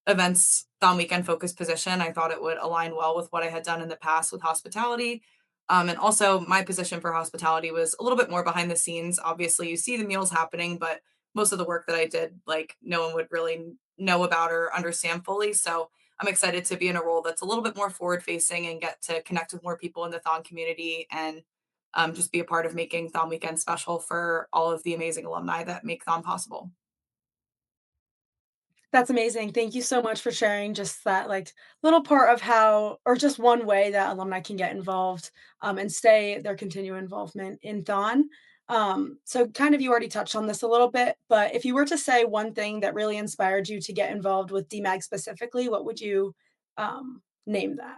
events Thon weekend focused position. I thought it would align well with what I had done in the past with hospitality. And also, my position for hospitality was a little bit more behind the scenes. Obviously, you see the meals happening, but most of the work that I did, like, no one would really know about or understand fully. So I'm excited to be in a role that's a little bit more forward facing and get to connect with more people in the Thon community and just be a part of making Thon weekend special for all of the amazing alumni that make Thon possible. That's amazing. Thank you so much for sharing just that like little part of how, or just one way that alumni can get involved and stay their continued involvement in Thon. So kind of you already touched on this a little bit, but if you were to say one thing that really inspired you to get involved with DMAG specifically, what would you name that?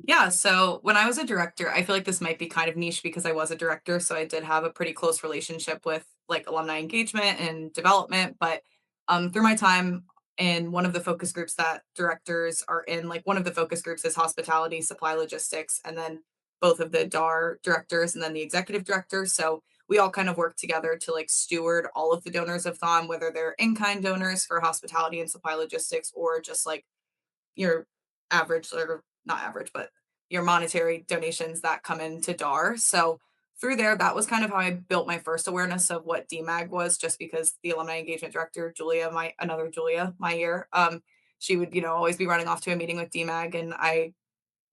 Yeah, so when I was a director, I feel like this might be kind of niche because I was a director, so I did have a pretty close relationship with like alumni engagement and development. But through my time in one of the focus groups that directors are in, like one of the focus groups is hospitality, supply logistics, and then both of the DAR directors and then the executive director. So we all kind of work together to like steward all of the donors of THON, whether they're in-kind donors for hospitality and supply logistics or just like your average or not average, but your monetary donations that come into DAR. So through there, that was kind of how I built my first awareness of what DMAG was, just because the alumni engagement director, Julia, my another Julia, my year, she would, always be running off to a meeting with DMAG, and I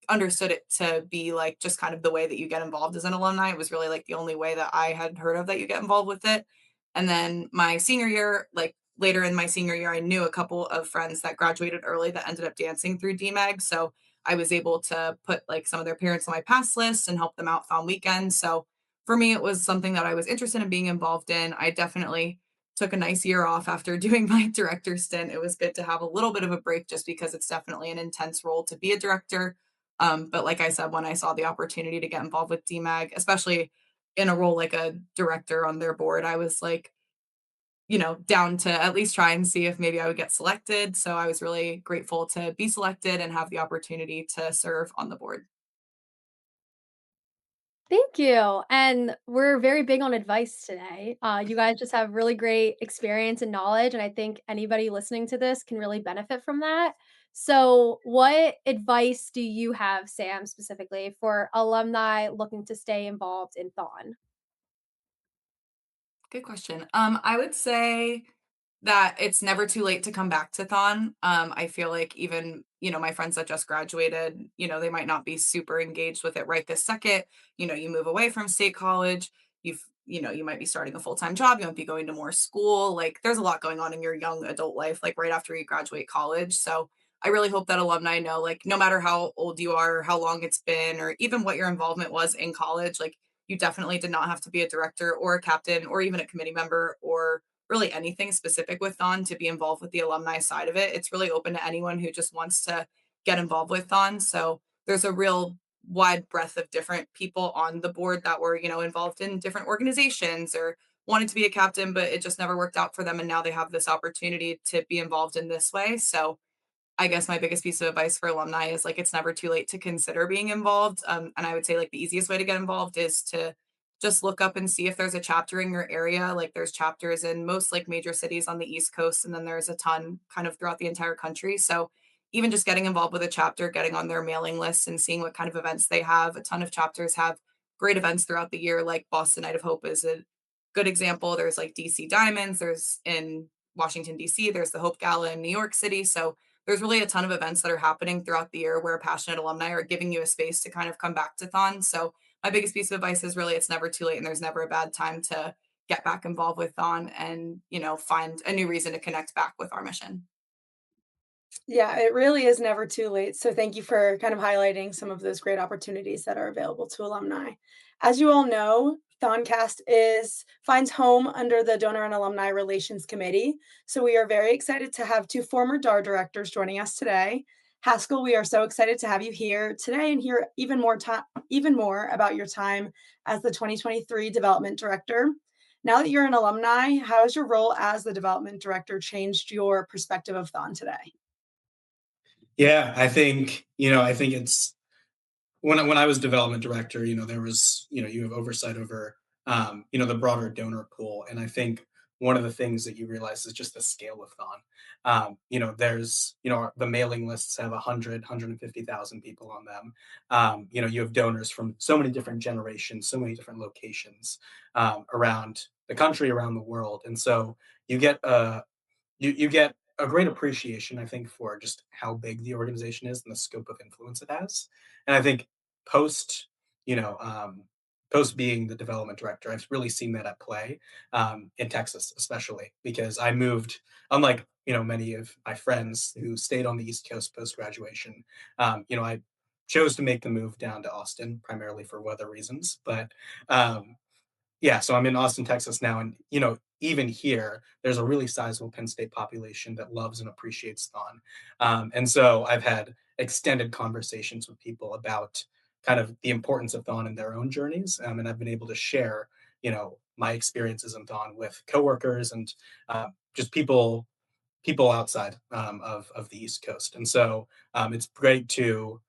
understood it to be like just kind of the way that you get involved as an alumni. It was really like the only way that I had heard of that you get involved with it. And then my senior year, like later in my senior year, I knew a couple of friends that graduated early that ended up dancing through DMAG. So I was able to put like some of their parents on my pass list and help them out on weekends. So for me, it was something that I was interested in being involved in. I definitely took a nice year off after doing my director stint. It was good to have a little bit of a break just because it's definitely an intense role to be a director, but like I said, when I saw the opportunity to get involved with DMAG, especially in a role like a director on their board, I was like, down to at least try and see if maybe I would get selected. So I was really grateful to be selected and have the opportunity to serve on the board. Thank you. And we're very big on advice today. You guys just have really great experience and knowledge. And I think anybody listening to this can really benefit from that. So, what advice do you have, Sam, specifically for alumni looking to stay involved in Thon? Good question. I would say that it's never too late to come back to Thon. I feel like even, my friends that just graduated, they might not be super engaged with it right this second. You move away from state college, you might be starting a full-time job, you might be going to more school. Like there's a lot going on in your young adult life, like right after you graduate college. So I really hope that alumni know, like, no matter how old you are, or how long it's been, or even what your involvement was in college, like you definitely did not have to be a director or a captain or even a committee member or really anything specific with Thon to be involved with the alumni side of it. It's really open to anyone who just wants to get involved with Thon. So there's a real wide breadth of different people on the board that were, involved in different organizations or wanted to be a captain, but it just never worked out for them. And now they have this opportunity to be involved in this way. So I guess my biggest piece of advice for alumni is like it's never too late to consider being involved. And I would say like the easiest way to get involved is to just look up and see if there's a chapter in your area. Like there's chapters in most like major cities on the East Coast, and then there's a ton kind of throughout the entire country. So even just getting involved with a chapter, getting on their mailing list and seeing what kind of events they have. A ton of chapters have great events throughout the year, like Boston Night of Hope is a good example. There's like DC Diamonds, there's in Washington, DC, there's the Hope Gala in New York City. So there's really a ton of events that are happening throughout the year where passionate alumni are giving you a space to kind of come back to Thon. So my biggest piece of advice is really it's never too late and there's never a bad time to get back involved with Thon and, find a new reason to connect back with our mission. Yeah, it really is never too late. So thank you for kind of highlighting some of those great opportunities that are available to alumni. As you all know, THONcast is finds home under the Donor and Alumni Relations Committee. So we are very excited to have two former DAR directors joining us today. Haskell, we are so excited to have you here today and hear even more about your time as the 2023 development director. Now that you're an alumni, how has your role as the development director changed your perspective of Thon today? Yeah, I think it's when I was development director, there was, you have oversight over, the broader donor pool, and I think one of the things that you realize is just the scale of Thon. There's, the mailing lists have 150,000 people on them. You have donors from so many different generations, so many different locations around the country, around the world, and so you get you get a great appreciation, I think, for just how big the organization is and the scope of influence it has. And I think post, you know, post being the development director, I've really seen that at play in Texas, especially because I moved, unlike many of my friends who stayed on the East Coast post graduation. I chose to make the move down to Austin primarily for weather reasons, but um, yeah, so I'm in Austin, Texas now, and even here, there's a really sizable Penn State population that loves and appreciates Thon, and so I've had extended conversations with people about kind of the importance of Thon in their own journeys, and I've been able to share, my experiences in Thon with coworkers and just people outside of the East Coast, and so it's great to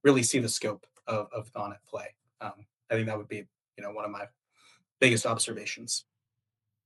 really see the scope of Thon at play. I think that would be one of my biggest observations.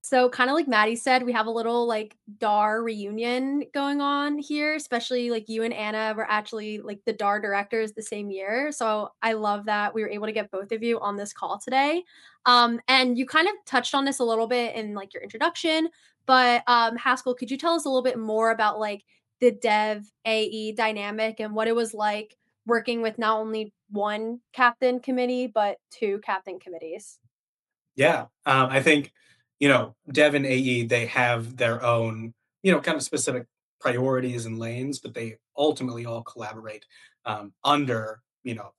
So, kind of like Maddie said, we have a little like DAR reunion going on here, especially like you and Anna were actually like the DAR directors the same year. So, I love that we were able to get both of you on this call today. And you kind of touched on this a little bit in like your introduction, but Haskell, could you tell us a little bit more about like the Dev AE dynamic and what it was like working with not only one captain committee, but two captain committees? Yeah, I think Dev and AE, they have their own kind of specific priorities and lanes, but they ultimately all collaborate under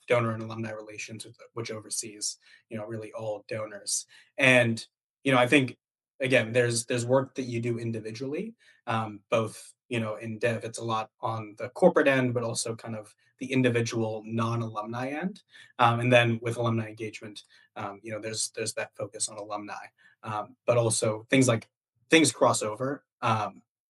donor and alumni relations, which oversees really all donors. And I think again, there's work that you do individually, both in Dev, it's a lot on the corporate end, but also kind of the individual non-alumni end, and then with alumni engagement there's that focus on alumni, but also things cross over,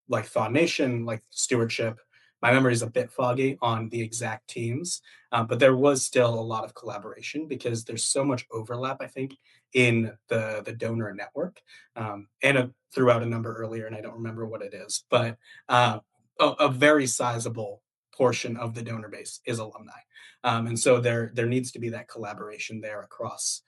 like Thought Nation, like stewardship. My memory is a bit foggy on the exact teams, but there was still a lot of collaboration because there's so much overlap. I think in the donor network, Anna threw out a number earlier, and I don't remember what it is, but a very sizable portion of the donor base is alumni, and so there needs to be that collaboration there across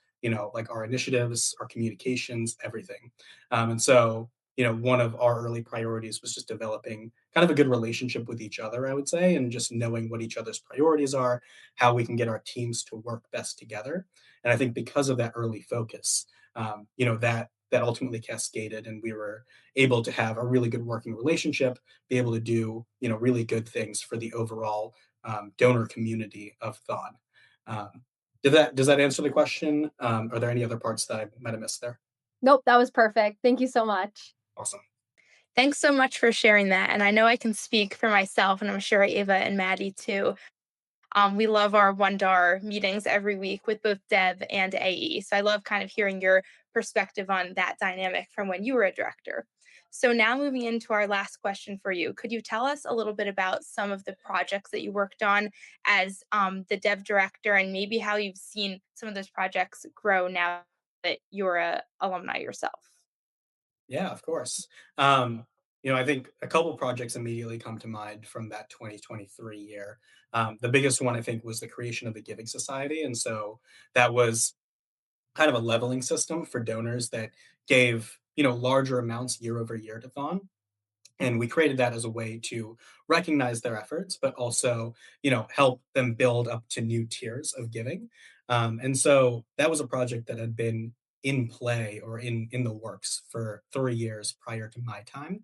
like our initiatives, our communications, everything. And so, one of our early priorities was just developing kind of a good relationship with each other, I would say, and just knowing what each other's priorities are, how we can get our teams to work best together. And I think because of that early focus, that ultimately cascaded, and we were able to have a really good working relationship, be able to do really good things for the overall donor community of Thon. Um, does that answer the question? Are there any other parts that I might have missed there? Nope, that was perfect. Thank you so much. Awesome. Thanks so much for sharing that. And I know I can speak for myself, and I'm sure Ava and Maddie too. We love our Wondar meetings every week with both Dev and AE. So I love kind of hearing your perspective on that dynamic from when you were a director. So now moving into our last question for you, could you tell us a little bit about some of the projects that you worked on as the Dev director, and maybe how you've seen some of those projects grow now that you're a alumni yourself? Yeah, of course. I think a couple projects immediately come to mind from that 2023 year. The biggest one I think was the creation of the Giving Society, and so that was kind of a leveling system for donors that gave larger amounts year over year to Thon. And we created that as a way to recognize their efforts, but also help them build up to new tiers of giving. And so that was a project that had been in play or in the works for 3 years prior to my time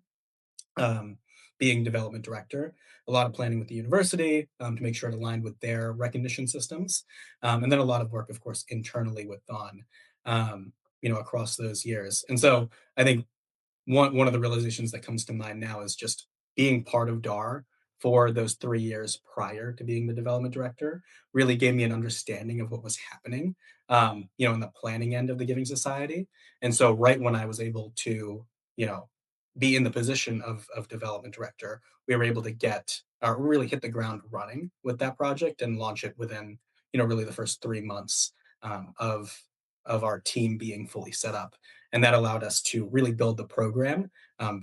um, being development director. A lot of planning with the university to make sure it aligned with their recognition systems, and then a lot of work, of course, internally with Thon, across those years. And so I think one of the realizations that comes to mind now is just being part of DAR for those 3 years prior to being the development director really gave me an understanding of what was happening, in the planning end of the Giving Society. And so, right when I was able to, you know, be in the position of development director, we were able to get really hit the ground running with that project and launch it within, really the first 3 months of our team being fully set up. And that allowed us to really build the program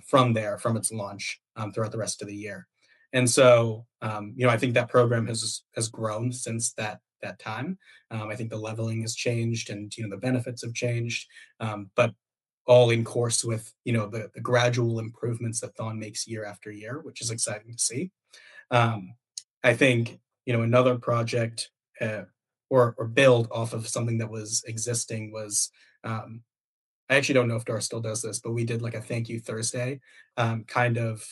from there, from its launch throughout the rest of the year. And so, I think that program has grown since that time. I think the leveling has changed, and the benefits have changed, but all in course with the gradual improvements that Thon makes year after year, which is exciting to see. Um, I think another project or build off of something that was existing was um, I actually don't know if Dar still does this, but we did like a thank you Thursday kind of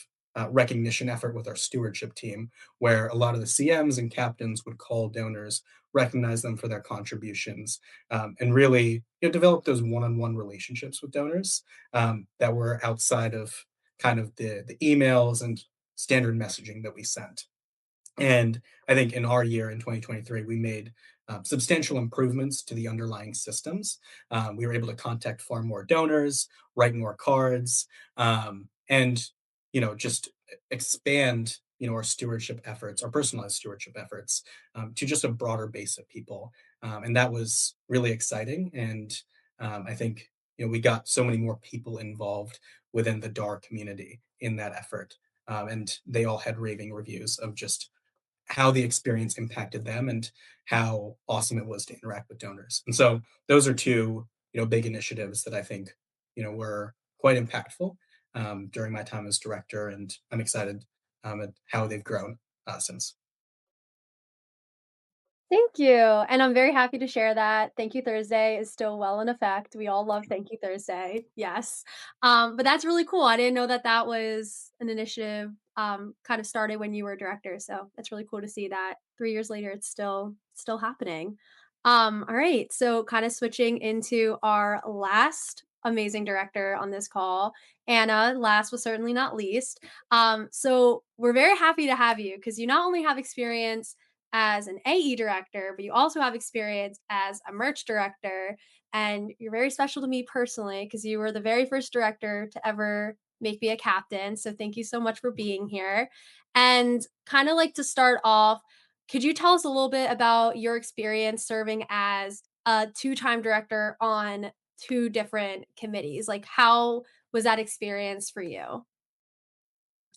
recognition effort with our stewardship team, where a lot of the CMs and captains would call donors, recognize them for their contributions, and really develop those one-on-one relationships with donors that were outside of kind of the emails and standard messaging that we sent. And I think in our year in 2023, we made substantial improvements to the underlying systems. We were able to contact far more donors, write more cards, and just expand our stewardship efforts, our personalized stewardship efforts, to just a broader base of people. And that was really exciting. And I think we got so many more people involved within the DAR community in that effort. And they all had raving reviews of just how the experience impacted them and how awesome it was to interact with donors. And so those are two, big initiatives that I think, were quite impactful during my time as director, and I'm excited at how they've grown since. Thank you. And I'm very happy to share that Thank You Thursday is still well in effect. We all love Thank You Thursday. Yes. But that's really cool. I didn't know that that was an initiative kind of started when you were director. So that's really cool to see that 3 years later it's still happening. All right. So kind of switching into our last amazing director on this call, Anna, last but certainly not least. So we're very happy to have you because you not only have experience as an AE director, but you also have experience as a merch director. And you're very special to me personally because you were the very first director to ever make me a captain. So thank you so much for being here. And kind of like to start off, could you tell us a little bit about your experience serving as a two-time director on two different committees? Like, how was that experience for you?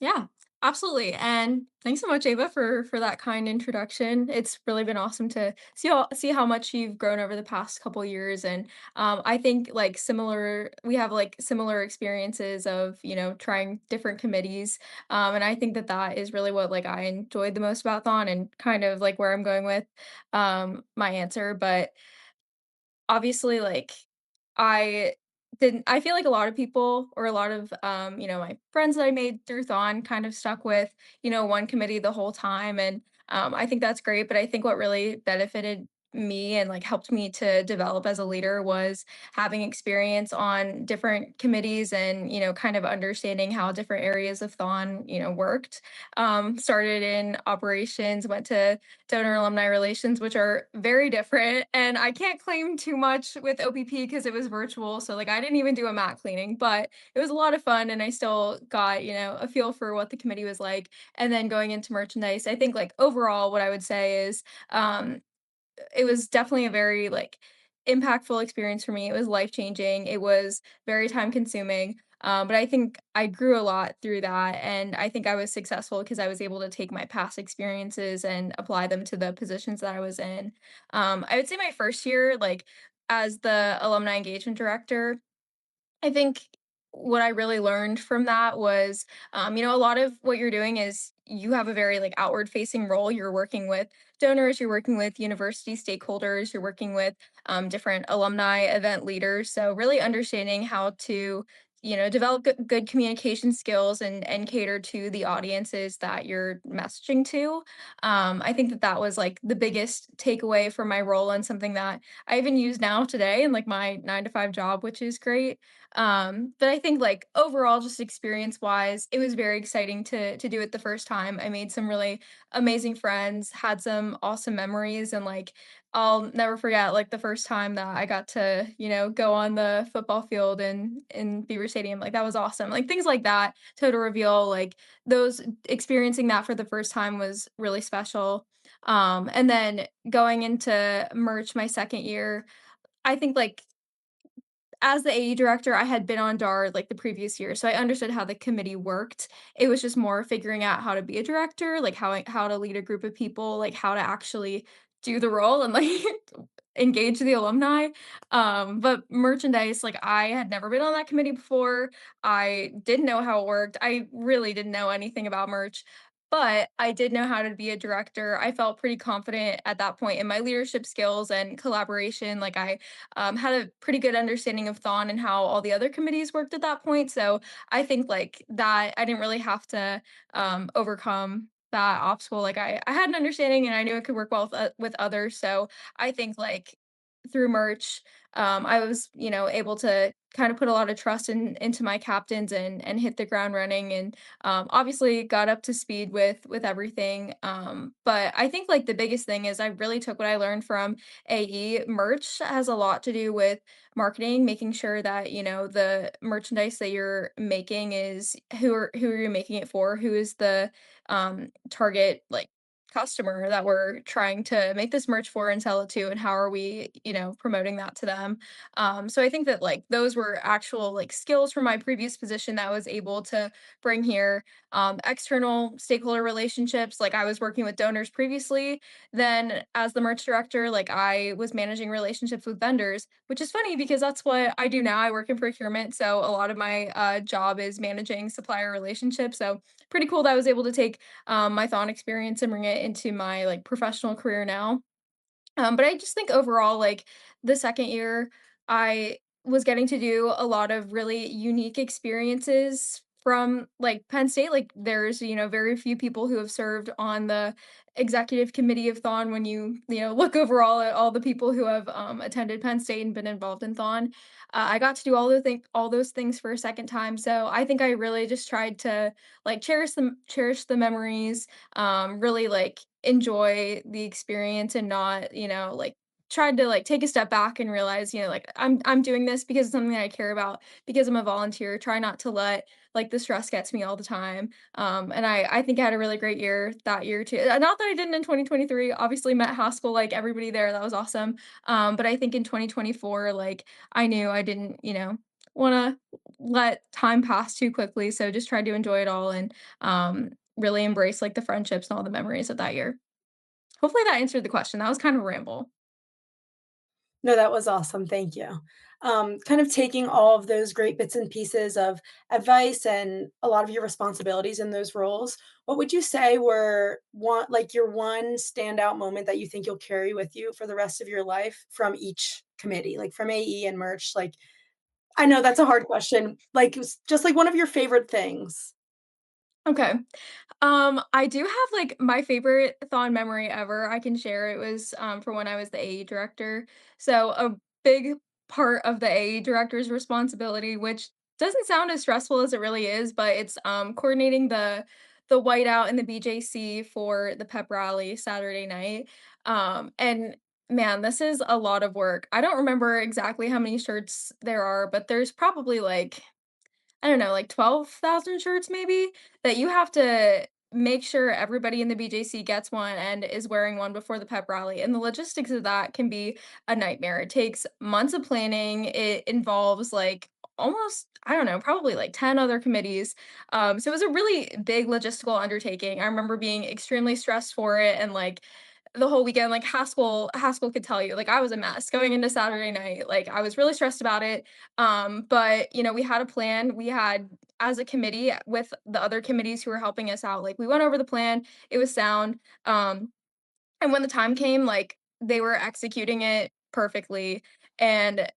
Yeah, absolutely. And thanks so much, Ava, for that kind introduction. It's really been awesome to see how much you've grown over the past couple years. And I think like similar, we have like similar experiences of trying different committees. And I think that that is really what like I enjoyed the most about Thon and kind of like where I'm going with my answer. But obviously, like, I I feel like a lot of people or a lot of, my friends that I made through Thon kind of stuck with, one committee the whole time, and, I think that's great, but I think what really benefited me and, like, helped me to develop as a leader was having experience on different committees and, kind of understanding how different areas of Thon, worked. Started in operations, went to donor alumni relations, which are very different. And I can't claim too much with OPP because it was virtual. So, like, I didn't even do a mat cleaning, but it was a lot of fun. And I still got, a feel for what the committee was like. And then going into merchandise, I think, like, overall, what I would say is, it was definitely a very, like, impactful experience for me. It was life-changing. It was very time-consuming, but I think I grew a lot through that, and I think I was successful because I was able to take my past experiences and apply them to the positions that I was in. I would say my first year, like, as the alumni engagement director, I think what I really learned from that was, a lot of what you're doing is you have a very like outward facing role. You're working with donors, you're working with university stakeholders, you're working with different alumni event leaders. So really understanding how to develop good communication skills and cater to the audiences that you're messaging to. I think that that was like the biggest takeaway from my role and something that I even use now today in like my 9 to 5 job, which is great. But I think like overall, just experience wise, it was very exciting to do it the first time. I made some really amazing friends, had some awesome memories, and like I'll never forget, like, the first time that I got to, go on the football field in Beaver Stadium, like, that was awesome. Like, things like that, total reveal, like, those experiencing that for the first time was really special. And then going into merch my 2nd year, I think, like, as the AE director, I had been on DAR, like, the previous year, so I understood how the committee worked. It was just more figuring out how to be a director, like, how to lead a group of people, like, how to actually do the role and, like, engage the alumni. But merchandise, like, I had never been on that committee before. I didn't know how it worked. I really didn't know anything about merch, but I did know how to be a director. I felt pretty confident at that point in my leadership skills and collaboration. Like, I had a pretty good understanding of THON and how all the other committees worked at that point. So I think like that I didn't really have to overcome that obstacle. Like I had an understanding and I knew it could work well with others. So I think like through merch, I was able to kind of put a lot of trust into my captains and hit the ground running and obviously got up to speed with everything. But I think like the biggest thing is I really took what I learned from AE. Merch has a lot to do with marketing, making sure that, the merchandise that you're making is who are you making it for? Who is the target like customer that we're trying to make this merch for and sell it to and how are we, promoting that to them. So I think that like those were actual like skills from my previous position that I was able to bring here. External stakeholder relationships, like I was working with donors previously, then as the merch director, like I was managing relationships with vendors, which is funny because that's what I do now. I work in procurement, so a lot of my job is managing supplier relationships. So pretty cool that I was able to take my THON experience and bring it into my like professional career now. But I just think overall, like the 2nd year, I was getting to do a lot of really unique experiences from like Penn State. Like there's, very few people who have served on the executive committee of THON when look overall at all the people who have attended Penn State and been involved in THON. I got to do all those things for a second time. So I think I really just tried to like cherish the memories, really like enjoy the experience and not, like tried to like take a step back and realize, like I'm doing this because it's something that I care about because I'm a volunteer. Try not to let like the stress get to me all the time. And I think I had a really great year that year too. Not that I didn't in 2023. Obviously met Haskell, like everybody there. That was awesome. But I think in 2024, like I knew I didn't, want to let time pass too quickly. So just tried to enjoy it all and really embrace like the friendships and all the memories of that year. Hopefully that answered the question. That was kind of a ramble. No, that was awesome, thank you. Kind of taking all of those great bits and pieces of advice and a lot of your responsibilities in those roles, what would you say were your one standout moment that you think you'll carry with you for the rest of your life from each committee, like from AE and merch? Like, I know that's a hard question. Like, just like one of your favorite things. Okay. I do have like my favorite THON memory ever I can share. It was from when I was the AE director. So a big part of the AE director's responsibility, which doesn't sound as stressful as it really is, but it's coordinating the whiteout and the BJC for the pep rally Saturday night. And man, this is a lot of work. I don't remember exactly how many shirts there are, but there's probably like I don't know, like 12,000 shirts maybe that you have to make sure everybody in the BJC gets one and is wearing one before the pep rally. And the logistics of that can be a nightmare. It takes months of planning. It involves like almost, I don't know, probably like 10 other committees. So it was a really big logistical undertaking. I remember being extremely stressed for it and like the whole weekend, like Haskell could tell you, like I was a mess going into Saturday night. Like I was really stressed about it. But we had a plan. We had as a committee with the other committees who were helping us out, like we went over the plan. It was sound. And when the time came, like they were executing it perfectly. And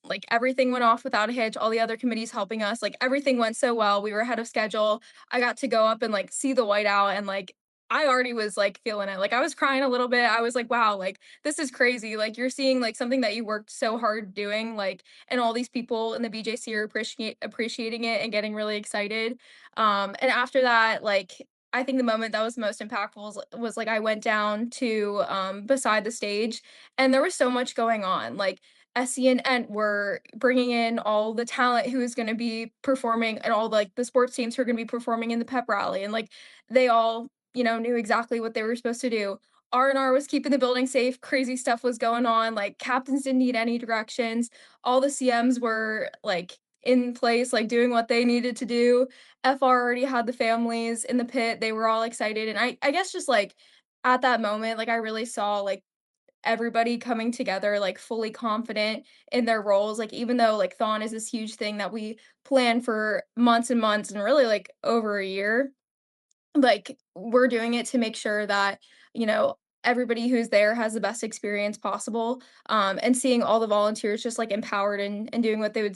like everything went off without a hitch. All the other committees helping us, like everything went so well. We were ahead of schedule. I got to go up and like see the whiteout and like I already was like feeling it. Like I was crying a little bit. I was like, wow, like this is crazy. Like you're seeing like something that you worked so hard doing, like, and all these people in the BJC are appreciating it and getting really excited. And after that, like I think the moment that was most impactful was like I went down to beside the stage, and there was so much going on. Like SC and Ent were bringing in all the talent who is going to be performing, and all like the sports teams who are going to be performing in the pep rally, and like they all, knew exactly what they were supposed to do. R&R was keeping the building safe. Crazy stuff was going on. Like captains didn't need any directions. All the CMs were like in place, like doing what they needed to do. FR already had the families in the pit. They were all excited. And I guess just like at that moment, like I really saw like everybody coming together, like fully confident in their roles. Like even though like Thon is this huge thing that we plan for months and months and really like over a year, like we're doing it to make sure that you know everybody who's there has the best experience possible, and seeing all the volunteers just like empowered and doing what they were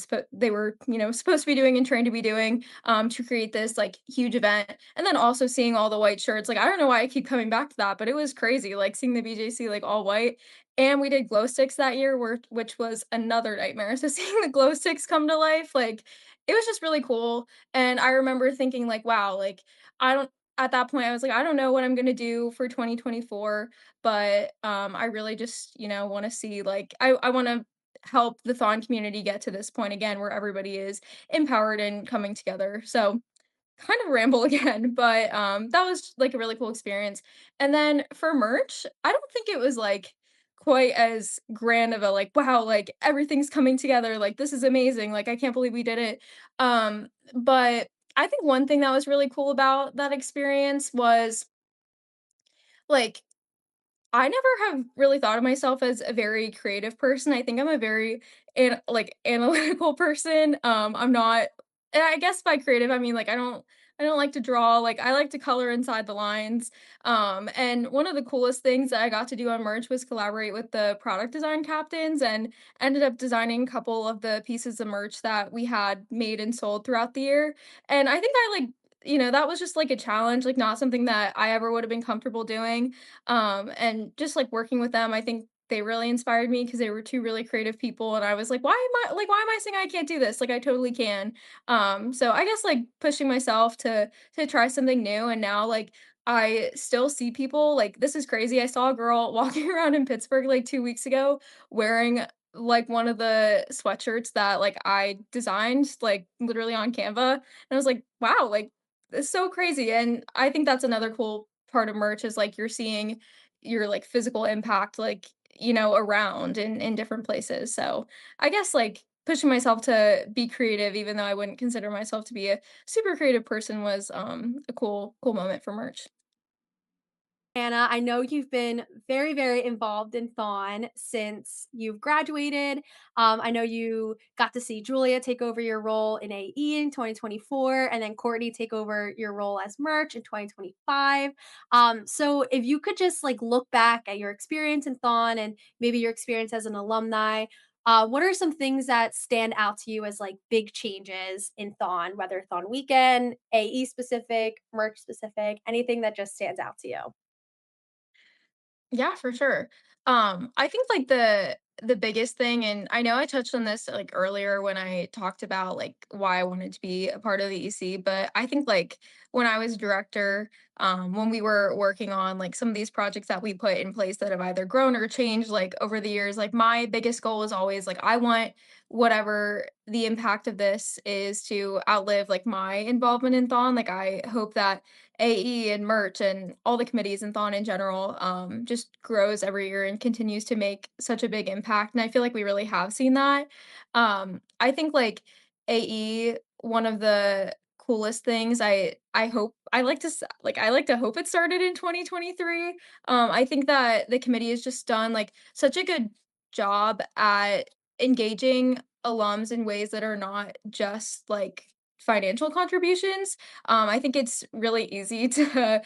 supposed to be doing and trained to be doing, to create this like huge event, and then also seeing all the white shirts. Like I don't know why I keep coming back to that, but it was crazy like seeing the BJC like all white. And we did glow sticks that year, which was another nightmare. So seeing the glow sticks come to life, like it was just really cool. And I remember thinking like, wow, like I don't at that point, I was like, "I don't know what I'm gonna do for 2024, but, I really just, wanna see, like I wanna help the Thon community get to this point again where everybody is empowered and coming together." So, kind of ramble again, but, that was, like, a really cool experience. And then for merch, I don't think it was, like, quite as grand of a, like, "Wow, like, everything's coming together, like, this is amazing, like, I can't believe we did it." But I think one thing that was really cool about that experience was, like, I never have really thought of myself as a very creative person. I think I'm a very analytical person. I'm not, and I guess by creative I mean like I don't like to draw, like I like to color inside the lines. And one of the coolest things that I got to do on merch was collaborate with the product design captains and ended up designing a couple of the pieces of merch that we had made and sold throughout the year. And I think that was just like a challenge, like not something that I ever would have been comfortable doing, and just like working with them, I think they really inspired me because they were two really creative people, and I was like, why am I saying I can't do this? Like I totally can. So I guess like pushing myself to try something new, and now like I still see people like this is crazy. I saw a girl walking around in Pittsburgh like 2 weeks ago wearing like one of the sweatshirts that like I designed like literally on Canva, and I was like, wow, like it's so crazy. And I think that's another cool part of merch is like you're seeing your like physical impact like around in different places. So I guess like pushing myself to be creative even though I wouldn't consider myself to be a super creative person was a cool moment for merch. Anna, I know you've been very, very involved in Thon since you've graduated. I know you got to see Julia take over your role in AE in 2024, and then Courtney take over your role as merch in 2025. So if you could just like look back at your experience in Thon and maybe your experience as an alumni, what are some things that stand out to you as like big changes in Thon, whether Thon weekend, AE specific, merch specific, anything that just stands out to you? Yeah, for sure. I think like the biggest thing, and I know I touched on this like earlier when I talked about like why I wanted to be a part of the EC, but I think like when I was director, when we were working on like some of these projects that we put in place that have either grown or changed like over the years, like my biggest goal is always like I want whatever the impact of this is to outlive like my involvement in Thon. Like I hope that AE and merch and all the committees and Thon in general, just grows every year and continues to make such a big impact. And I feel like we really have seen that. I think like AE, one of the coolest things I hope I like to hope it started in 2023. I think that the committee has just done like such a good job at engaging alums in ways that are not just like financial contributions. I think it's really easy to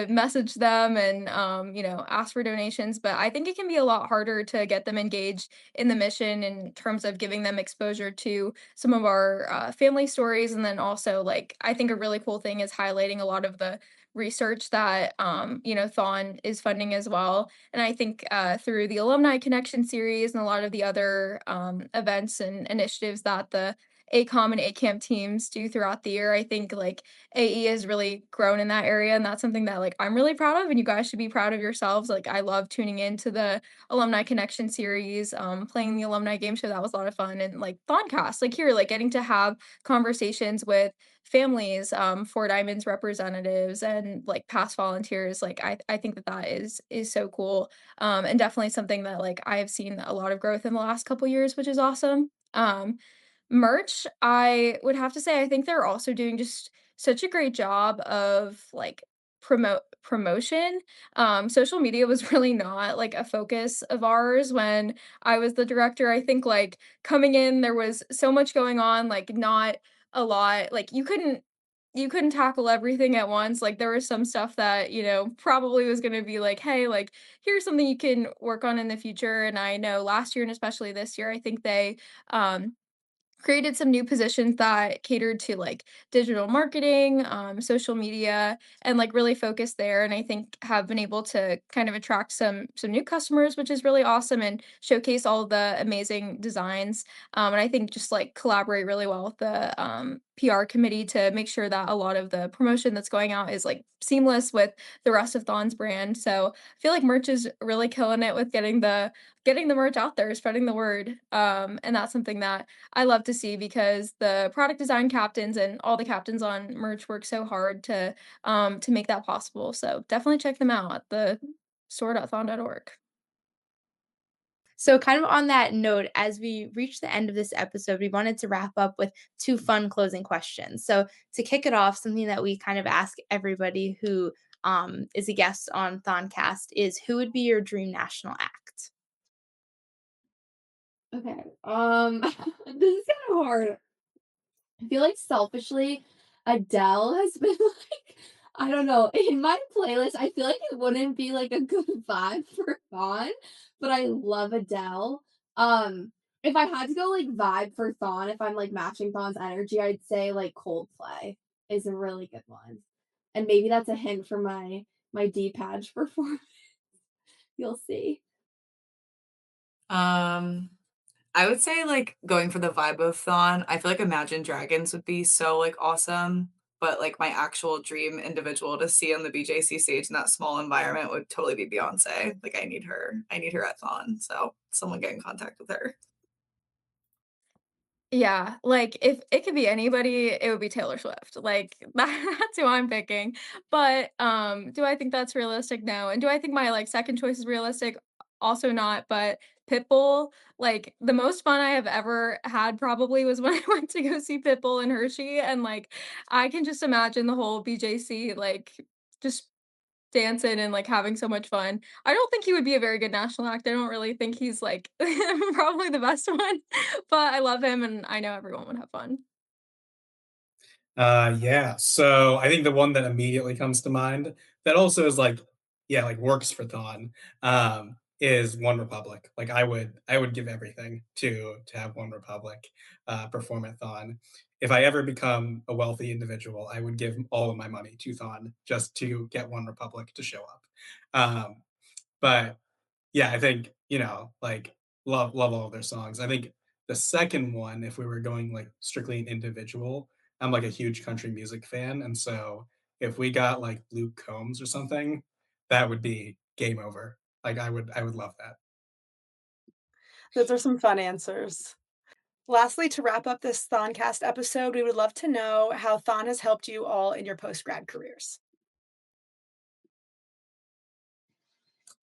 message them and ask for donations, but I think it can be a lot harder to get them engaged in the mission in terms of giving them exposure to some of our family stories, and then also like I think a really cool thing is highlighting a lot of the research that Thon is funding as well. And I think through the Alumni Connection series and a lot of the other events and initiatives that the ACOM and ACAMP teams do throughout the year. I think like AE has really grown in that area, and that's something that like I'm really proud of, and you guys should be proud of yourselves. Like I love tuning into the Alumni Connection series, playing the alumni game show. That was a lot of fun, and like THONcast, like here, like getting to have conversations with families, Four Diamonds representatives, and like past volunteers. Like I think that that is so cool, and definitely something that like I have seen a lot of growth in the last couple years, which is awesome. Merch, I would have to say I think they're also doing just such a great job of like promotion. Social media was really not like a focus of ours when I was the director. I think like coming in there was so much going on, like not a lot. Like you couldn't tackle everything at once. Like there was some stuff that, probably was going to be like, hey, like here's something you can work on in the future. And I know last year and especially this year, I think they um created some new positions that catered to like digital marketing, social media, and like really focused there. And I think have been able to kind of attract some new customers, which is really awesome, and showcase all of the amazing designs. And I think just like collaborate really well with the PR committee to make sure that a lot of the promotion that's going out is like seamless with the rest of Thon's brand. So I feel like merch is really killing it with getting the merch out there, spreading the word. And that's something that I love to see because the product design captains and all the captains on merch work so hard to make that possible. So definitely check them out at the store.thon.org. So, kind of on that note, as we reach the end of this episode, we wanted to wrap up with two fun closing questions. So, to kick it off, something that we kind of ask everybody who is a guest on THONcast is who would be your dream national act? Okay. This is kind of hard. I feel like selfishly, Adele has been like, I don't know, in my playlist, I feel like it wouldn't be like a good vibe for Thon, but I love Adele. If I had to go like vibe for Thon, if I'm like matching Thon's energy, I'd say like Coldplay is a really good one. And maybe that's a hint for my D patch performance. You'll see. Um, I would say like going for the vibe of Thon. I feel like Imagine Dragons would be so like awesome, but like my actual dream individual to see on the BJC stage in that small environment would totally be Beyonce. Like I need her. I need her at Thon. So someone get in contact with her. Yeah, like, if it could be anybody, it would be Taylor Swift, like, that's who I'm picking, but, do I think that's realistic? No, and do I think my, like, second choice is realistic? Also not, but Pitbull, like, the most fun I have ever had probably was when I went to go see Pitbull in Hershey, and, like, I can just imagine the whole BJC, like, just dancing and, like, having so much fun. I don't think he would be a very good national act. I don't really think he's, like, probably the best one, but I love him, and I know everyone would have fun. Yeah. So I think the one that immediately comes to mind that also is like, yeah, like works for Thon, is One Republic. Like I would give everything to have One Republic perform at Thon. If I ever become a wealthy individual, I would give all of my money to Thon just to get One Republic to show up. But yeah, I think, like love all of their songs. I think the second one, if we were going like strictly an individual, I'm like a huge country music fan. And so if we got like Luke Combs or something, that would be game over. Like I would love that. Those are some fun answers. Lastly, to wrap up this THONcast episode, we would love to know how Thon has helped you all in your post-grad careers.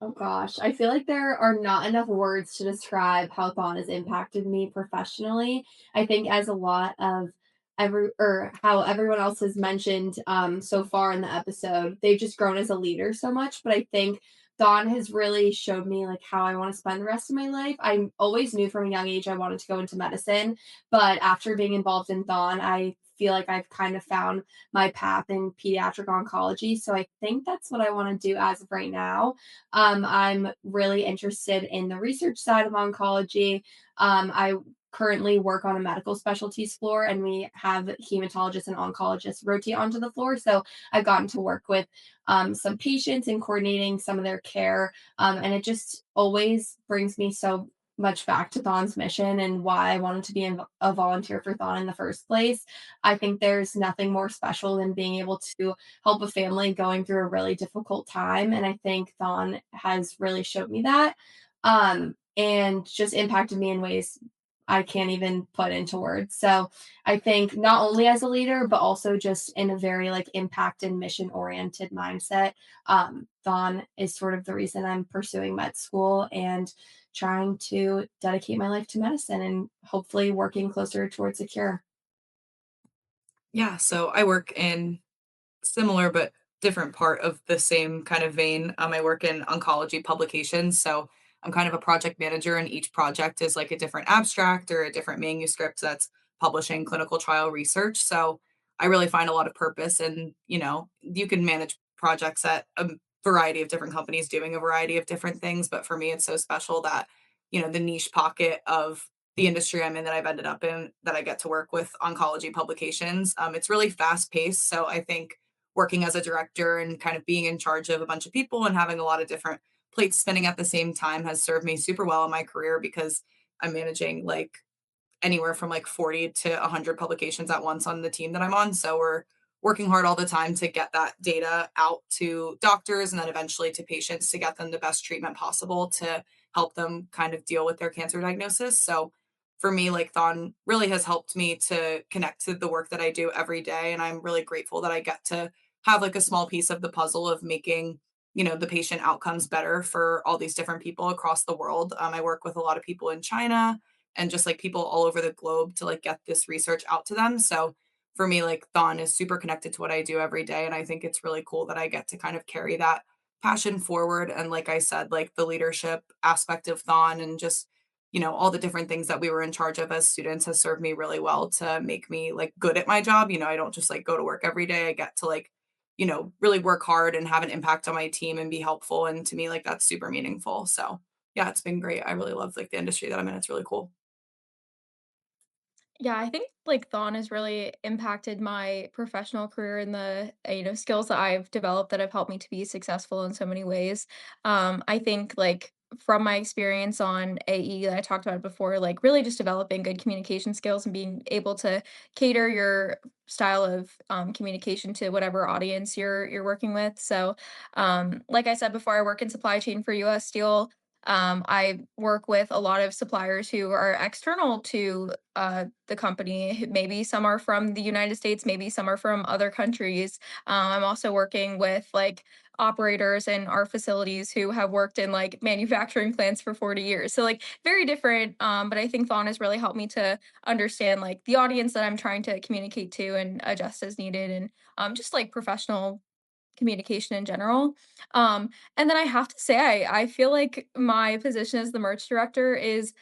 Oh gosh, I feel like there are not enough words to describe how Thon has impacted me professionally. I think as a lot of how everyone else has mentioned so far in the episode, they've just grown as a leader so much. But I think Thon has really showed me like how I want to spend the rest of my life. I always knew from a young age I wanted to go into medicine, but after being involved in Thon, I feel like I've kind of found my path in pediatric oncology. So I think that's what I want to do as of right now. I'm really interested in the research side of oncology. I currently work on a medical specialties floor, and we have hematologists and oncologists rotate onto the floor. So I've gotten to work with some patients and coordinating some of their care. And it just always brings me so much back to Thon's mission and why I wanted to be a volunteer for Thon in the first place. I think there's nothing more special than being able to help a family going through a really difficult time. And I think Thon has really showed me that, and just impacted me in ways I can't even put into words. So I think not only as a leader, but also just in a very like impact and mission oriented mindset. Thon is sort of the reason I'm pursuing med school and trying to dedicate my life to medicine and hopefully working closer towards a cure. Yeah, so I work in similar but different part of the same kind of vein. I work in oncology publications, so I'm kind of a project manager, and each project is like a different abstract or a different manuscript that's publishing clinical trial research. So I really find a lot of purpose, and you can manage projects at a variety of different companies doing a variety of different things. But for me, it's so special that the niche pocket of the industry I'm in that I've ended up in that I get to work with oncology publications. It's really fast paced, so I think working as a director and kind of being in charge of a bunch of people and having a lot of different plates spinning at the same time has served me super well in my career because I'm managing like anywhere from like 40 to 100 publications at once on the team that I'm on. So we're working hard all the time to get that data out to doctors and then eventually to patients to get them the best treatment possible to help them kind of deal with their cancer diagnosis. So for me, like Thon really has helped me to connect to the work that I do every day. And I'm really grateful that I get to have like a small piece of the puzzle of making the patient outcomes better for all these different people across the world. I work with a lot of people in China and just like people all over the globe to like get this research out to them. So for me, like Thon is super connected to what I do every day. And I think it's really cool that I get to kind of carry that passion forward. And like I said, like the leadership aspect of Thon and just, all the different things that we were in charge of as students has served me really well to make me like good at my job. I don't just like go to work every day. I get to like, really work hard and have an impact on my team and be helpful. And to me, like that's super meaningful. So yeah, it's been great. I really love like the industry that I'm in. It's really cool. Yeah, I think like Thon has really impacted my professional career and the skills that I've developed that have helped me to be successful in so many ways. I think like from my experience on AE that I talked about before, like really just developing good communication skills and being able to cater your style of communication to whatever audience you're working with. So, like I said before, I work in supply chain for U.S. Steel. I work with a lot of suppliers who are external to the company. Maybe some are from the United States, maybe some are from other countries. I'm also working with like operators in our facilities who have worked in like manufacturing plants for 40 years. So like very different. But I think Fawn has really helped me to understand like the audience that I'm trying to communicate to and adjust as needed and just like professional communication in general. And then I have to say, I feel like my position as the merch director is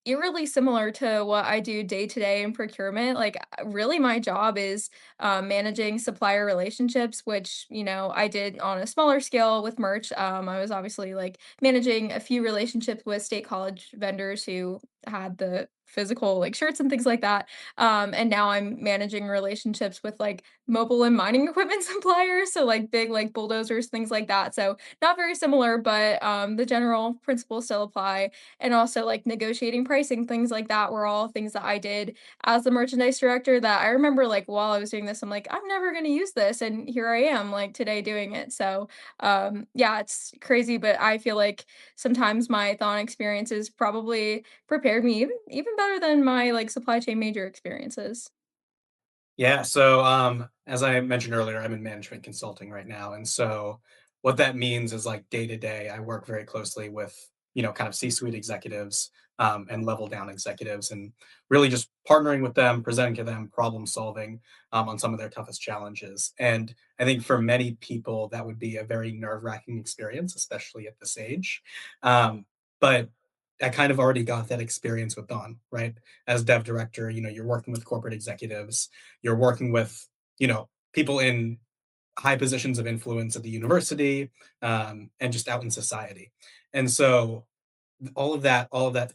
eerily similar to what I do day to day in procurement. Like, really, my job is managing supplier relationships, which, I did on a smaller scale with merch. I was obviously like managing a few relationships with state college vendors who had the physical like shirts and things like that. And now I'm managing relationships with like mobile and mining equipment suppliers. So, like, big, like, bulldozers, things like that. So, not very similar, but the general principles still apply and also like negotiating pricing, things like that were all things that I did as the merchandise director that I remember like while I was doing this, I'm like, I'm never going to use this. And here I am like today doing it. So, yeah, it's crazy, but I feel like sometimes my Thon experiences probably prepared me even better than my like supply chain major experiences. Yeah, so as I mentioned earlier, I'm in management consulting right now. And so what that means is like day to day, I work very closely with, kind of C-suite executives and level down executives and really just partnering with them, presenting to them, problem solving on some of their toughest challenges. And I think for many people, that would be a very nerve-wracking experience, especially at this age. But I kind of already got that experience with Don, right? As dev director, you're working with corporate executives, you're working with people in high positions of influence at the university, and just out in society. And so all of that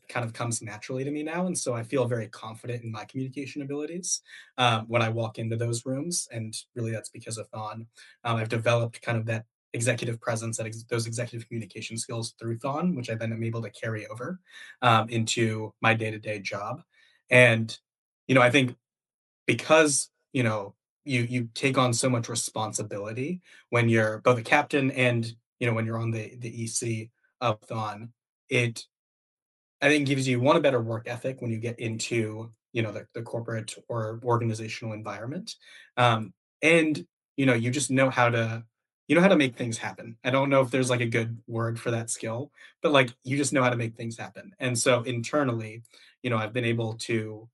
kind of comes naturally to me now, and so I feel very confident in my communication abilities when I walk into those rooms, and really that's because of Thon. I've developed kind of that executive presence and those executive communication skills through THON, which I then am able to carry over into my day-to-day job. And, I think because, you take on so much responsibility when you're both a captain and, when you're on the EC of THON, it I think gives you one a better work ethic when you get into the corporate or organizational environment, and you just know how to make things happen. I don't know if there's like a good word for that skill, but like you just know how to make things happen. And so internally, I've been able to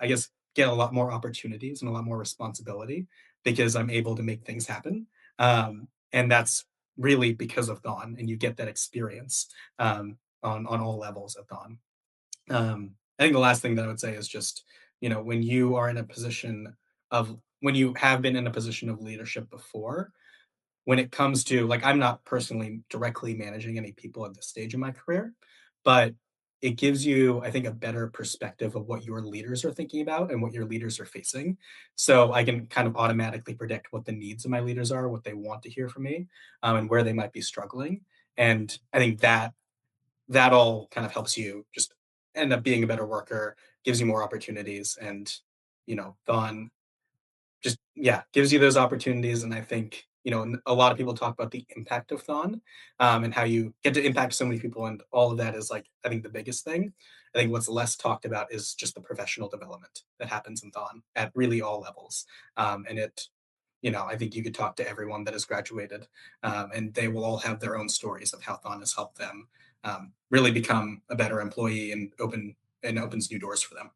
I guess get a lot more opportunities and a lot more responsibility because I'm able to make things happen, and that's really because of THON, and you get that experience. On all levels of THON. I think the last thing that I would say is just, when you are in a position when you have been in a position of leadership before, when it comes to, like, I'm not personally directly managing any people at this stage in my career, but it gives you, I think, a better perspective of what your leaders are thinking about and what your leaders are facing. So I can kind of automatically predict what the needs of my leaders are, what they want to hear from me, and where they might be struggling. And I think that all kind of helps you just end up being a better worker, gives you more opportunities, and Thon just, yeah, gives you those opportunities. And I think a lot of people talk about the impact of Thon, and how you get to impact so many people, and all of that is, like, I think the biggest thing. I think what's less talked about is just the professional development that happens in Thon at really all levels, and I think you could talk to everyone that has graduated, and they will all have their own stories of how Thon has helped them really become a better employee and opens new doors for them.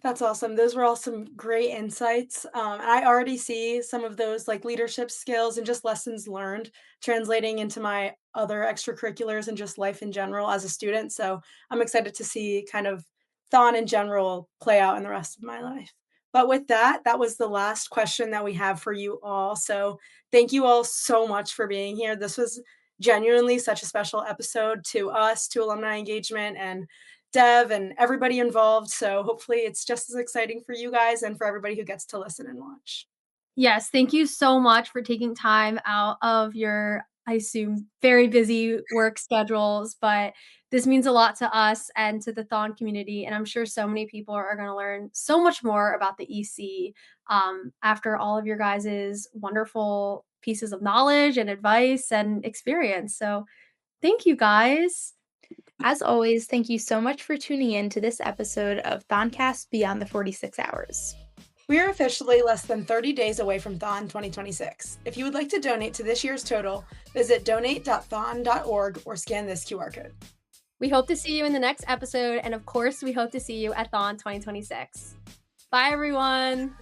That's awesome. Those were all some great insights. And I already see some of those like leadership skills and just lessons learned translating into my other extracurriculars and just life in general as a student. So I'm excited to see kind of Thon in general play out in the rest of my life. But with that, that was the last question that we have for you all. So thank you all so much for being here. This was genuinely such a special episode to us, to alumni engagement, and Dev and everybody involved. So hopefully it's just as exciting for you guys and for everybody who gets to listen and watch. Yes, thank you so much for taking time out of your, I assume, very busy work schedules, but this means a lot to us and to the Thon community, and I'm sure so many people are gonna learn so much more about the EC, after all of your guys' wonderful pieces of knowledge and advice and experience, so thank you, guys. As always, thank you so much for tuning in to this episode of THONcast Beyond the 46 Hours. We are officially less than 30 days away from Thon 2026. If you would like to donate to this year's total, visit donate.thon.org or scan this QR code. We hope to see you in the next episode, and of course, we hope to see you at Thon 2026. Bye, everyone.